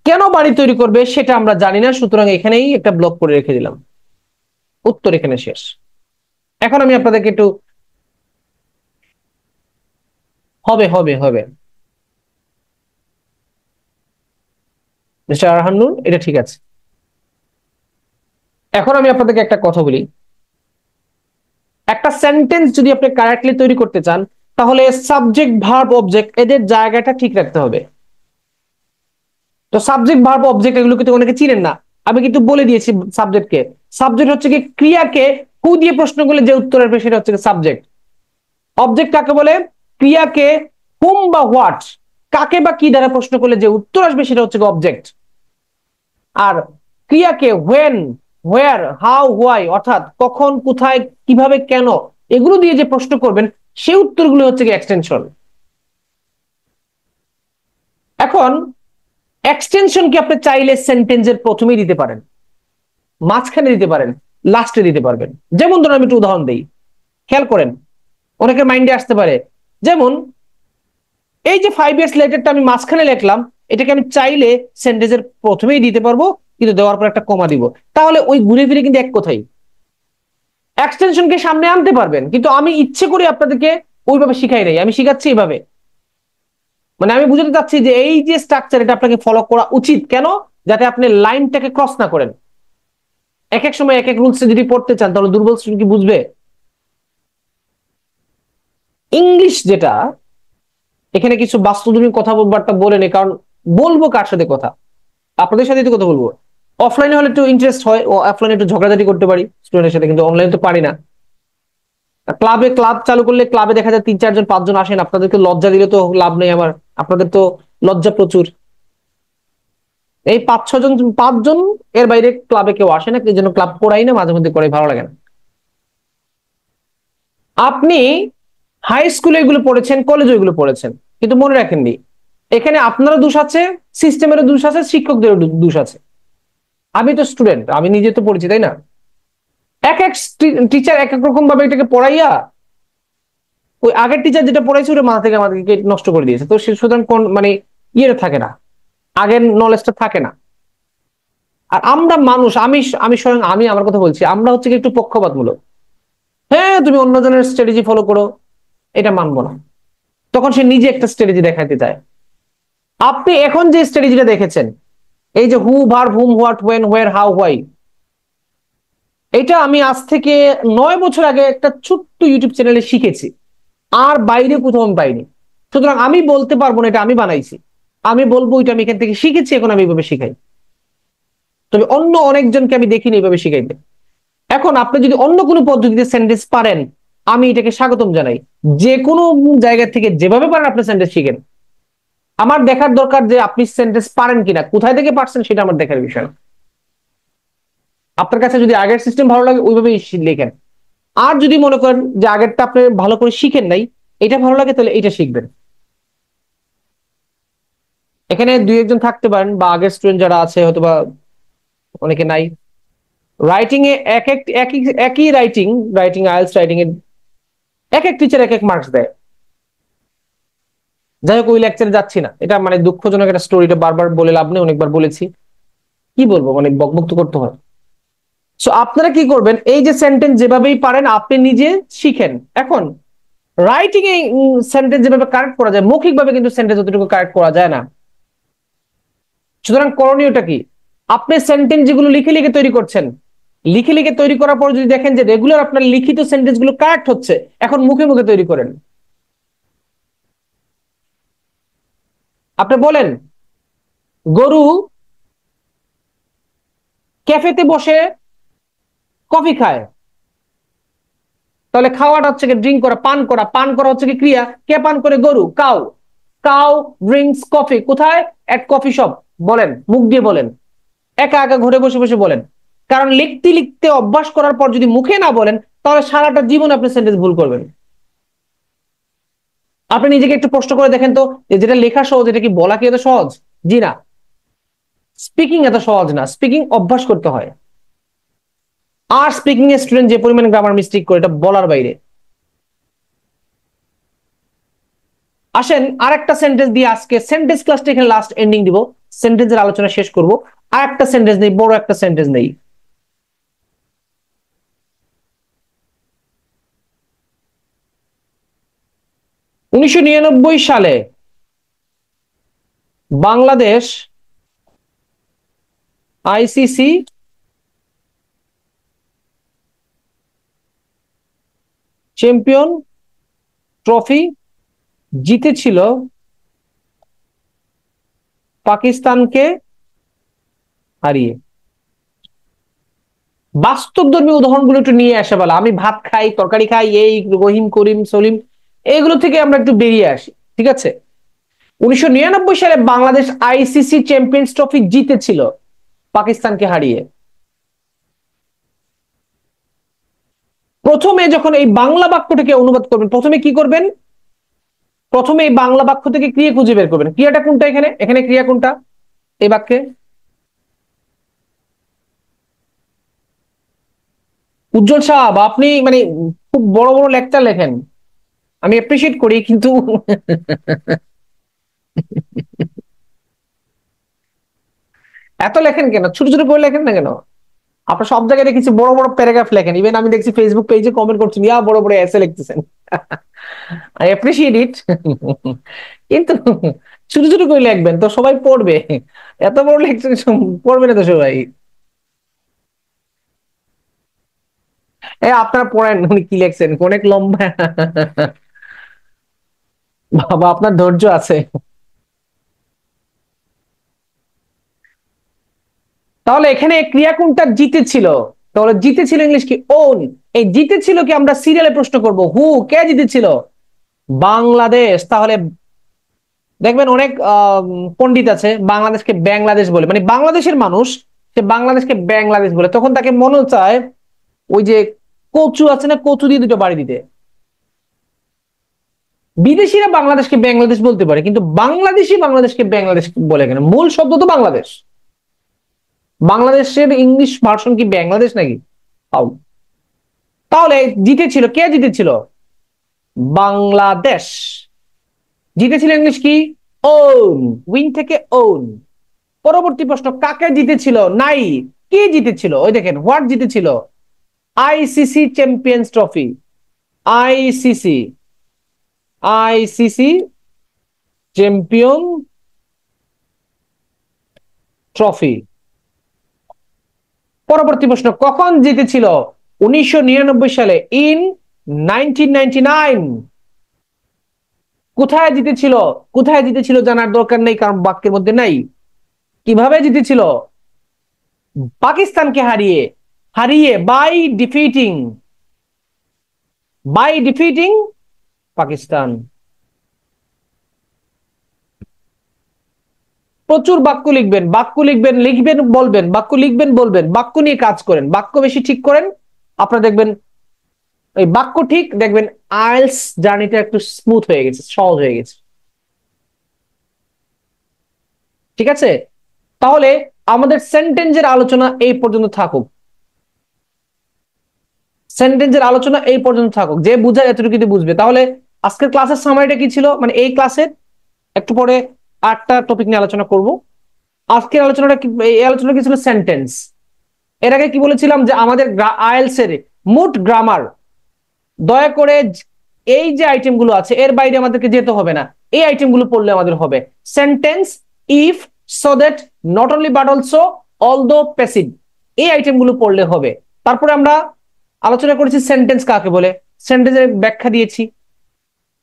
কেন বাড়ি তৈরি করবে সেটা আমরা জানি না, সুতরাং এখানেই একটা ব্লক করে রেখে দিলাম, উত্তর এখানে শেষ। এখন আমি আপনাদেরকে একটু হবে হবে হবে মিস্টার আরহানুর, এটা ঠিক আছে। এখন আমি আপনাদেরকে একটা কথা বলি, একটা সেন্টেন্স যদি আপনি কারেক্টলি তৈরি করতে চান তাহলে সাবজেক্ট ভার্ব অবজেক্ট এদের জায়গাটা ঠিক রাখতে হবে। তো সাবজেক্ট ভার্ব অবজেক্ট এগুলো কিন্তু অনেকে চিনেন না, আমি কিন্তু বলে দিয়েছি সাবজেক্টকে। সাবজেক্ট হচ্ছে কি ক্রিয়াকে হু দিয়ে প্রশ্ন করলে যে উত্তর আসবে সেটা হচ্ছে সাবজেক্ট। অবজেক্ট কাকে বলে? ক্রিয়াকে হুম বা হোয়াট, কাকে বা কি দ্বারা প্রশ্ন করলে যে উত্তর আসবে সেটা হচ্ছে অবজেক্ট। আর ক্রিয়াকে হোয়েন, হোয়ার, হাউ, হোয়াই, অর্থাৎ কখন, কোথায়, কিভাবে, কেন, এগুলো দিয়ে যে প্রশ্ন করবেন সেই উত্তরগুলো হচ্ছে কি এক্সটেনশন। এখন এক্সটেনশন কি আপনি চাইলে সেন্টেন্সের প্রথমেই দিতে পারেন, মাঝখানে দিতে পারেন, লাস্টে দিতে পারবেন। যেমন ধরুন আমি একটু উদাহরণ দিই, খেয়াল করেন, অনেকের মাইন্ডে আসতে পারে। যেমন এই যে 5 years লেটারটা আমি মাঝখানে লিখলাম, এটাকে আমি চাইলে সেন্টেন্সের প্রথমেই দিতে পারবো, কিন্তু দেওয়ার পর একটা কমা দিব, তাহলে ওই ঘুরে ফিরে কিন্তু এক কথাই। এক্সটেনশনকে সামনে আনতে পারবেন, কিন্তু আমি ইচ্ছে করে আপনাদেরকে ওইভাবে শিখাই নাই, আমি শিখাচ্ছি এইভাবে। মানে আমি বুঝাতে চাচ্ছি যে এই যে স্ট্রাকচার, এটা আপনাকে ফলো করা উচিত। কেন? যাতে আপনি লাইনটাকে ক্রস না করেন। এক এক সময় এক এক রুলস যদি পড়তে চান, তাহলে দুর্বল স্টুডেন্ট কি বুঝবে? ইংলিশ যেটা, এখানে কিছু বাস্তবধর্মী কথা বার্তা বলে নেই, কারণ বলবো কার সাথে কথা? আপনাদের সাথে তো কথা বলবো। অফলাইনে হলে একটু ইন্টারেস্ট হয়, ও অফলাইনে একটু ঝগড়াঝাটি করতে পারি স্টুডেন্টের সাথে, কিন্তু অনলাইনে তো পারি না। ক্লাবে, ক্লাব চালু করলে ক্লাবে দেখা যায় 3 4 জন 5 জন আসেন, আপনাদেরকে লজ্জা দিলে তো লাভ নেই আমার, আপনাদের তো লজ্জা প্রচুর। এই 5 6 জন 5 জন এর বাইরে ক্লাবে কেউ আসে না, এই জন্য ক্লাব করাই না, মাঝে মধ্যে করে ভালো লাগে না। আপনি হাই স্কুলে এগুলো পড়েছেন, কলেজে এগুলো পড়েছেন, কিন্তু মনে রাখেননি এখানে আপনারও দোষ আছে, সিস্টেমেরও দোষ আছে, শিক্ষকদেরও দোষ আছে। আমি তো স্টুডেন্ট, আমি নিজে তো পড়েছি, তাই না? এক এক টিচার এক এক রকম ভাবে এটাকে পড়াইয়া, ওই আগের টিচার যেটা পড়াইছে ওটা মাথা থেকে আমাদেরকে নষ্ট করে দিয়েছে, তো সে সুতরাং কোন মানে ইয়ে থাকে না, আগের নলেজটা থাকে না। আর আমরা মানুষ, আমি আমি স্বয়ং আমি আমার কথা বলছি, আমরা হচ্ছে কি একটু পক্ষপাতমূলক। হ্যাঁ তুমি অন্যজনের স্ট্র্যাটেজি ফলো করো, এটা মানবো না। তখন সে নিজে একটা স্ট্র্যাটেজি দেখাতে চায়। আপনি এখন যে স্ট্র্যাটেজিটা দেখেছেন, এই যে who, verb, whom, what, when, where, how, why, এটা আমি আজ থেকে 9 বছর আগে একটা ছোট্ট ইউটিউব চ্যানেলে শিখেছি, আর বাইরে কোথাও আমি পাইনি। সুতরাং আমি বলতে পারবো না এটা আমি বানাইছি, আমি বলবো এটা আমি এখান থেকে শিখেছি, এখন আমি এইভাবে শিখাই। তবে অন্য অনেকজনকে আমি দেখিনি এইভাবে শিখাইতে। এখন আপনি যদি অন্য কোনো পদ্ধতিতে সেন্টেন্স পারেন, আমি এটাকে স্বাগতম জানাই। যে কোনো জায়গা থেকে যেভাবে পারেন আপনি সেন্টেন্স শিখেন। আমার দেখার দরকার যে আপনি সেন্টেন্স পারেন কিনা, কোথায় থেকে পারছেন সেটা আমার দেখার বিষয় না। আপনার কাছে যদি আগের সিস্টেম ভালো লাগে ওইভাবেই লেখেন। আর যদি মনে করেন যে আগেরটা আপনি ভালো করে শিখেন নাই, এটা ভালো লাগে, তাহলে এটা শিখবেন। এখানে 2 1 জন থাকতে পারেন, বা আগের স্টুডেন্ট যারা আছে হয়তো বা অনেকে নাই। রাইটিং এ এক এক একই একই রাইটিং, রাইটিং আইএলটিএস রাইটিং এ এক এক টিচার এক এক মার্কস দেয়। যাই হোক, ওই লেকচারে যাচ্ছি না, এটা মানে দুঃখজনক একটা স্টোরিটা বারবার বলে লাভ নেই, অনেকবার বলেছি, কি বলবো, মানে বকবক তো করতে হয়। সো আপনারা কি করবেন, এই যে সেন্টেন্স যেভাবেই পারেন আপনি নিজে শিখেন। এখন রাইটিং এ সেন্টেন্স যেভাবে কারেক্ট করা যায়, মৌখিক ভাবে কিন্তু সেন্টেন্স অতটুকু কারেক্ট করা যায় না। সুতরাং করণীয়টা কি? আপনি সেন্টেন্স যেগুলো লিখে লিখে তৈরি করছেন, লিখে লিখে তৈরি করার পর যদি দেখেন যে রেগুলার আপনার লিখিত সেন্টেন্স গুলো কারেক্ট হচ্ছে, এখন মুখে মুখে তৈরি করেন। আপনি বলেন গরু ক্যাফেতে বসে কফি খায়, তাহলে খাওয়াটা হচ্ছে কি ড্রিঙ্ক করা, পান করা, পান করা হচ্ছে কি ক্রিয়া, কে পান করে? গরু, কাউ। কাউ ড্রিঙ্কস কফি, কোথায়? এট কফি শপ। বলেন, মুখ দিয়ে বলেন, একা একা ঘরে বসে বসে বলেন। কারণ লিখতে লিখতে অভ্যাস করার পর যদি মুখে না বলেন, তাহলে সারাটা জীবন আপনি সেন্টেন্স ভুল করবেন। আপনি নিজেকে একটু প্রশ্ন করে দেখেন তো, যেটা লেখা সহজ, এটা কি বলা কি এত সহজ? জি না। স্পিকিং এত সহজ না, স্পিকিং অভ্যাস করতে হয়। আর স্পিকিং এর স্টুডেন্ট যে পরিমাণ গ্রামার মিস্টেক করে, এটা বলার বাইরে। আসেন আর একটা সেন্টেন্স দিয়ে আজকে সেন্টেন্স ক্লাসটা এখানে লাস্ট এন্ডিং দিব, সেন্টেন্সের আলোচনা শেষ করব। আর একটা সেন্টেন্স নেই, বড় একটা সেন্টেন্স নেই। 1999 সালে বাংলাদেশ আইসিসি চ্যাম্পিয়ন ট্রফি জিতেছিল পাকিস্তানকে হারিয়ে। বাস্তবধর্মী উদাহরণগুলো একটু নিয়ে আসে বলা, আমি ভাত খাই, তরকারি খাই, এই রহিম করিম সলিম, এইগুলো থেকে আমরা একটু বেরিয়ে আসি। ঠিক আছে, 1999 সালে বাংলাদেশ আইসিসি চ্যাম্পিয়ন্স ট্রফি জিতেছিল পাকিস্তানকে হারিয়ে। প্রথমে যখন এই বাংলা বাক্যটাকে অনুবাদ করবেন, প্রথমে কি করবেন? প্রথমে এই বাংলা বাক্য থেকে ক্রিয়া খুঁজে বের করবেন। ক্রিয়াটা কোনটা? এখানে এখানে ক্রিয়া কোনটা এই বাক্যে? উজ্জ্বল সাহেব, আপনি মানে খুব বড় বড় লেকচার লেখেন, আমি অ্যাপ্রিসিয়েট করি, কিন্তু এত লেখেন কেন? ছোট ছোট করে লেখেন না কেন? আপনার সব জায়গায় দেখেছি বড় বড় প্যারাগ্রাফ লেখেন, ইভেন আমি দেখছি ফেসবুক পেজে কমেন্ট করছেন, ইয়া বড় বড় এসে লিখতেছেন। I appreciate it. কিন্তু ছোট ছোট করে লিখবেন তো সবাই পড়বে, এত বড় লেকচার পড়বে না তো সবাই। আপনারা পড়েন, উনি কি লেখছেন অনেক লম্বা। বাবা, আপনার ধৈর্য আছে। তাহলে এখানে ক্রিয়া কোনটা? জিতেছিল। তাহলে জিতেছিল ইংলিশ কি? ওন। এই জিতেছিল কি আমরা সিরিয়ালে প্রশ্ন করব, হু, কে জিতেছিল? বাংলাদেশ। তাহলে দেখবেন অনেক পণ্ডিত আছে বাংলাদেশকে বাংলাদেশ বলে, মানে বাংলাদেশের মানুষ সে বাংলাদেশকে বাংলাদেশ বলে, তখন তাকে মনে চায় ওই যে কচু আছে না, কচু দিয়ে দুটো বাড়ি দিতে। বিদেশিরা বাংলাদেশকে বাংলাদেশ বলতে পারে, কিন্তু বাংলাদেশি বাংলাদেশকে বাংলাদেশ বলে কেন? মূল শব্দ তো বাংলাদেশ। বাংলাদেশের ইংলিশ ভার্সন কি বাংলাদেশ নাকি? পাও। তাহলে জিতেছিল, কে জিতেছিল? বাংলাদেশ। জিতেছিল ইংলিশ কি? ওন। উইন থেকে ওন। পরবর্তী প্রশ্ন, কাকে জিতেছিল? নাই, কে জিতেছিল? ওই দেখেন, হোয়াট জিতেছিল? ICC champions trophy. ICC, ICC champion trophy. পরবর্তী প্রশ্ন, কখন জিতেছিল? 1999 সালে, ইন 1999। কোথায় জিতেছিল? কোথায় জিতেছিল জানার দরকার নেই, কারণ বাক্যের মধ্যে নাই। কিভাবে জিতেছিল? পাকিস্তানকে হারিয়ে। হারিয়ে by defeating, by defeating Pakistan. প্রচুর বাক্য লিখবেন, বাক্য লিখবেন, লিখবেন বলবেন, বাক্য লিখবেন বলবেন, বাক্য নিয়ে কাজ করেন, বাক্য বেশি ঠিক করেন, আপনারা দেখবেন এই বাক্য ঠিক, দেখবেন আইএলস জার্নিটা একটু স্মুথ হয়ে গেছে, সহজ হয়ে গেছে। ঠিক আছে, তাহলে আমাদের সেন্টেন্সের আলোচনা এই পর্যন্ত থাকুক। সেন্টেন্সের আলোচনা এই পর্যন্ত থাকুক, যে বুঝায় এতটুকু বুঝবে। তাহলে আজকের ক্লাসের সামারিটা কি ছিল, মানে এই ক্লাসের একটু পরে 8টা টপিক নিয়ে আলোচনা করব। আজকের আলোচনাটা কি, এই আলোচনা কি ছিল? সেন্টেন্স। এর আগে কি বলেছিলাম যে আমাদের আইএলস এর মোট গ্রামার, দয়া করে এই যে আইটেম গুলো আছে এর বাইরে আমাদেরকে যেতে হবে না, এই আইটেম গুলো পড়লে আমাদের হবে। Sentence, if, so that, not only but also, although, passive, এই আইটেম গুলো পড়লে হবে। তারপরে আমরা আলোচনা করেছি সেন্টেন্স কাকে বলে, সেন্টেন্সের ব্যাখ্যা দিয়েছি।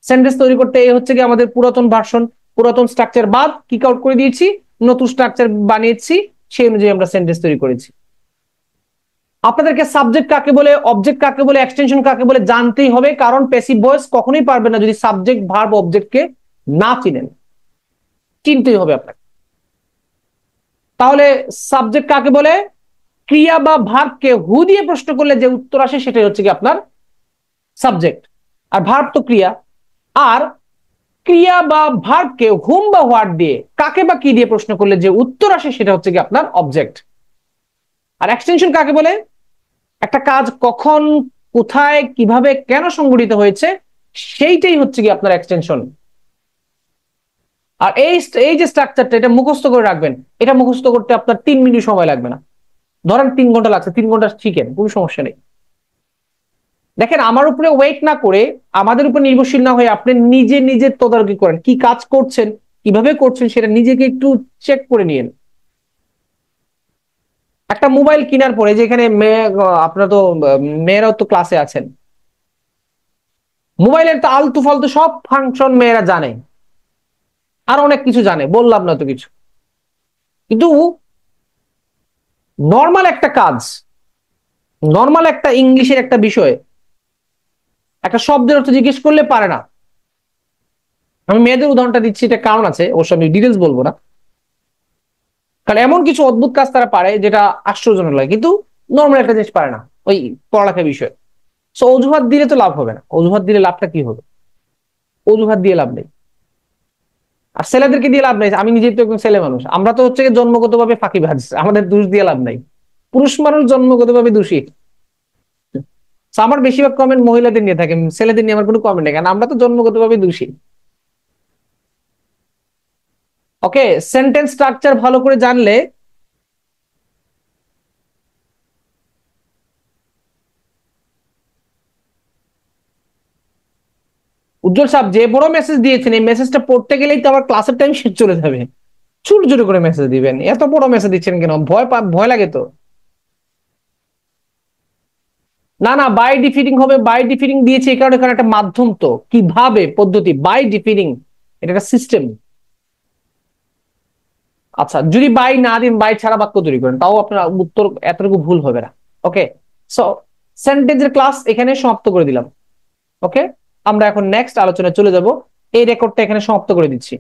সেন্টেন্স তৈরি করতে এই হচ্ছে কি আমাদের পুরাতন ভার্সন, পুরাতন স্ট্রাকচার বাদ কিক আউট করে দিয়েছি, নতুন স্ট্রাকচার বানিয়েছি, সেই অনুযায়ী আমরা সেন্টেন্স তৈরি করেছি। আপনাদেরকে সাবজেক্ট কাকে বলে, অবজেক্ট কাকে বলে, এক্সটেনশন কাকে বলে জানতেই হবে, কারণ প্যাসিভ ভয়েস কখনোই পারবেন না যদি সাবজেক্ট ভার্ব অবজেক্টকে না চিনেন। চিনতেই হবে আপনাকে। তাহলে সাবজেক্ট কাকে বলে? ক্রিয়া বা ভার্বকে হু দিয়ে প্রশ্ন করলে যে উত্তর আসে সেটাই হচ্ছে কি আপনার সাবজেক্ট। আর ভার্ব তো ক্রিয়া। আর ক্রিয়া বা ভার্বকে হুম বা হোয়াট দিয়ে, কাকে বা কি দিয়ে প্রশ্ন করলে যে উত্তর আসে সেটা হচ্ছে কি আপনার অবজেক্ট। আর এক্সটেনশন কাকে বলে? একটা কাজ কখন, কোথায়, কিভাবে, কেন সংঘটিত হয়েছে সেইটাই হচ্ছে কি আপনার এক্সটেনশন। আর এই এই যে স্ট্রাকচারটা, এটা মুখস্থ করে রাখবেন। এটা মুখস্থ করতে আপনার 3 মিনিট সময় লাগবে না, ধরেন 3 ঘন্টা লাগছে, 3 ঘন্টা শিখেন, কোনো সমস্যা নেই। দেখেন, আমার উপরে ওয়েট না করে, আমাদের উপর নির্ভরশীল না হয়ে আপনি নিজে নিজে তদারকি করেন, কি কাজ করছেন, কিভাবে করছেন সেটা নিজেকে একটু চেক করে নিন। একটা মোবাইল কেনার পরে, যেখানে মেয়ে, আপনারা তো মেয়েরাও তো ক্লাসে আছেন, মোবাইলের তো আলতু ফালতু সব ফাংশন মেয়েরা জানে, আর অনেক কিছু জানে, বললাম না তো কিছু। কিন্তু নর্মাল একটা কাজ, নর্মাল একটা ইংলিশের একটা বিষয়, একটা শব্দের অর্থ জিজ্ঞেস করলে পারে না। আমি মেয়েদের উদাহরণটা দিচ্ছি, এটা কারণ আছে, অবশ্য আমি ডিটেলস বলবো না, কারণ এমন কিছু অদ্ভুত কাজ তারা পারে যেটা আশ্চর্যজনক লাগে, কিন্তু নর্মাল একটা জিনিস পারে না ওই পড়ালেখার বিষয়। সো অজুহাত দিলে তো লাভ হবে না, অজুহাত দিলে লাভটা কি হবে? অজুহাত দিয়ে লাভ নেই। আর ছেলেদেরকে দিয়ে লাভ নাই, আমি নিজেই তো একজন ছেলে মানুষ, আমরা তো হচ্ছে জন্মগত ভাবে ফাঁকিবাজ, আমাদের দোষ দিয়ে লাভ নাই। পুরুষ মানুষ জন্মগত ভাবে দোষী। So আমার বেশিরভাগ কমেন্ট মহিলাদের নিয়ে থাকে, ছেলেদের নিয়ে আমার কোনো কমেন্ট নেই, কারণ আমরা তো জন্মগত ভাবে দোষী। ওকে, সেন্টেন্স স্ট্রাকচার ভালো করে জানলে উজ্জ্বল সাহেব যে বড় মেসেজ দিয়েছেন, এই মেসেজটা পড়তে গেলেই তো আমার ক্লাসের টাইম শেষ চলে যাবে। ছোট ছোট করে মেসেজ দিবেন, এত বড় মেসেজ দিচ্ছেন কেন? ভয় লাগে তো। না না, বাই ডিফিটিং হবে, বাই ডিফিটিং দিয়েছে এই কারণে, কারণ একটা মাধ্যম তো, কিভাবে পদ্ধতি, বাই ডিফিটিং, এটা একটা সিস্টেম। আচ্ছা, যদি বাই না দিন, বাই ছাড়া বাক্য তৈরি করেন, তাও আপনার উত্তর এতটুকু ভুল হবে না। ওকে, সো সেন্টেন্সের ক্লাস এখানে সমাপ্ত করে দিলাম। ওকে, আমরা এখন নেক্সট আলোচনায় চলে যাব, এই রেকর্ডটা এখানে সমাপ্ত করে দিচ্ছি।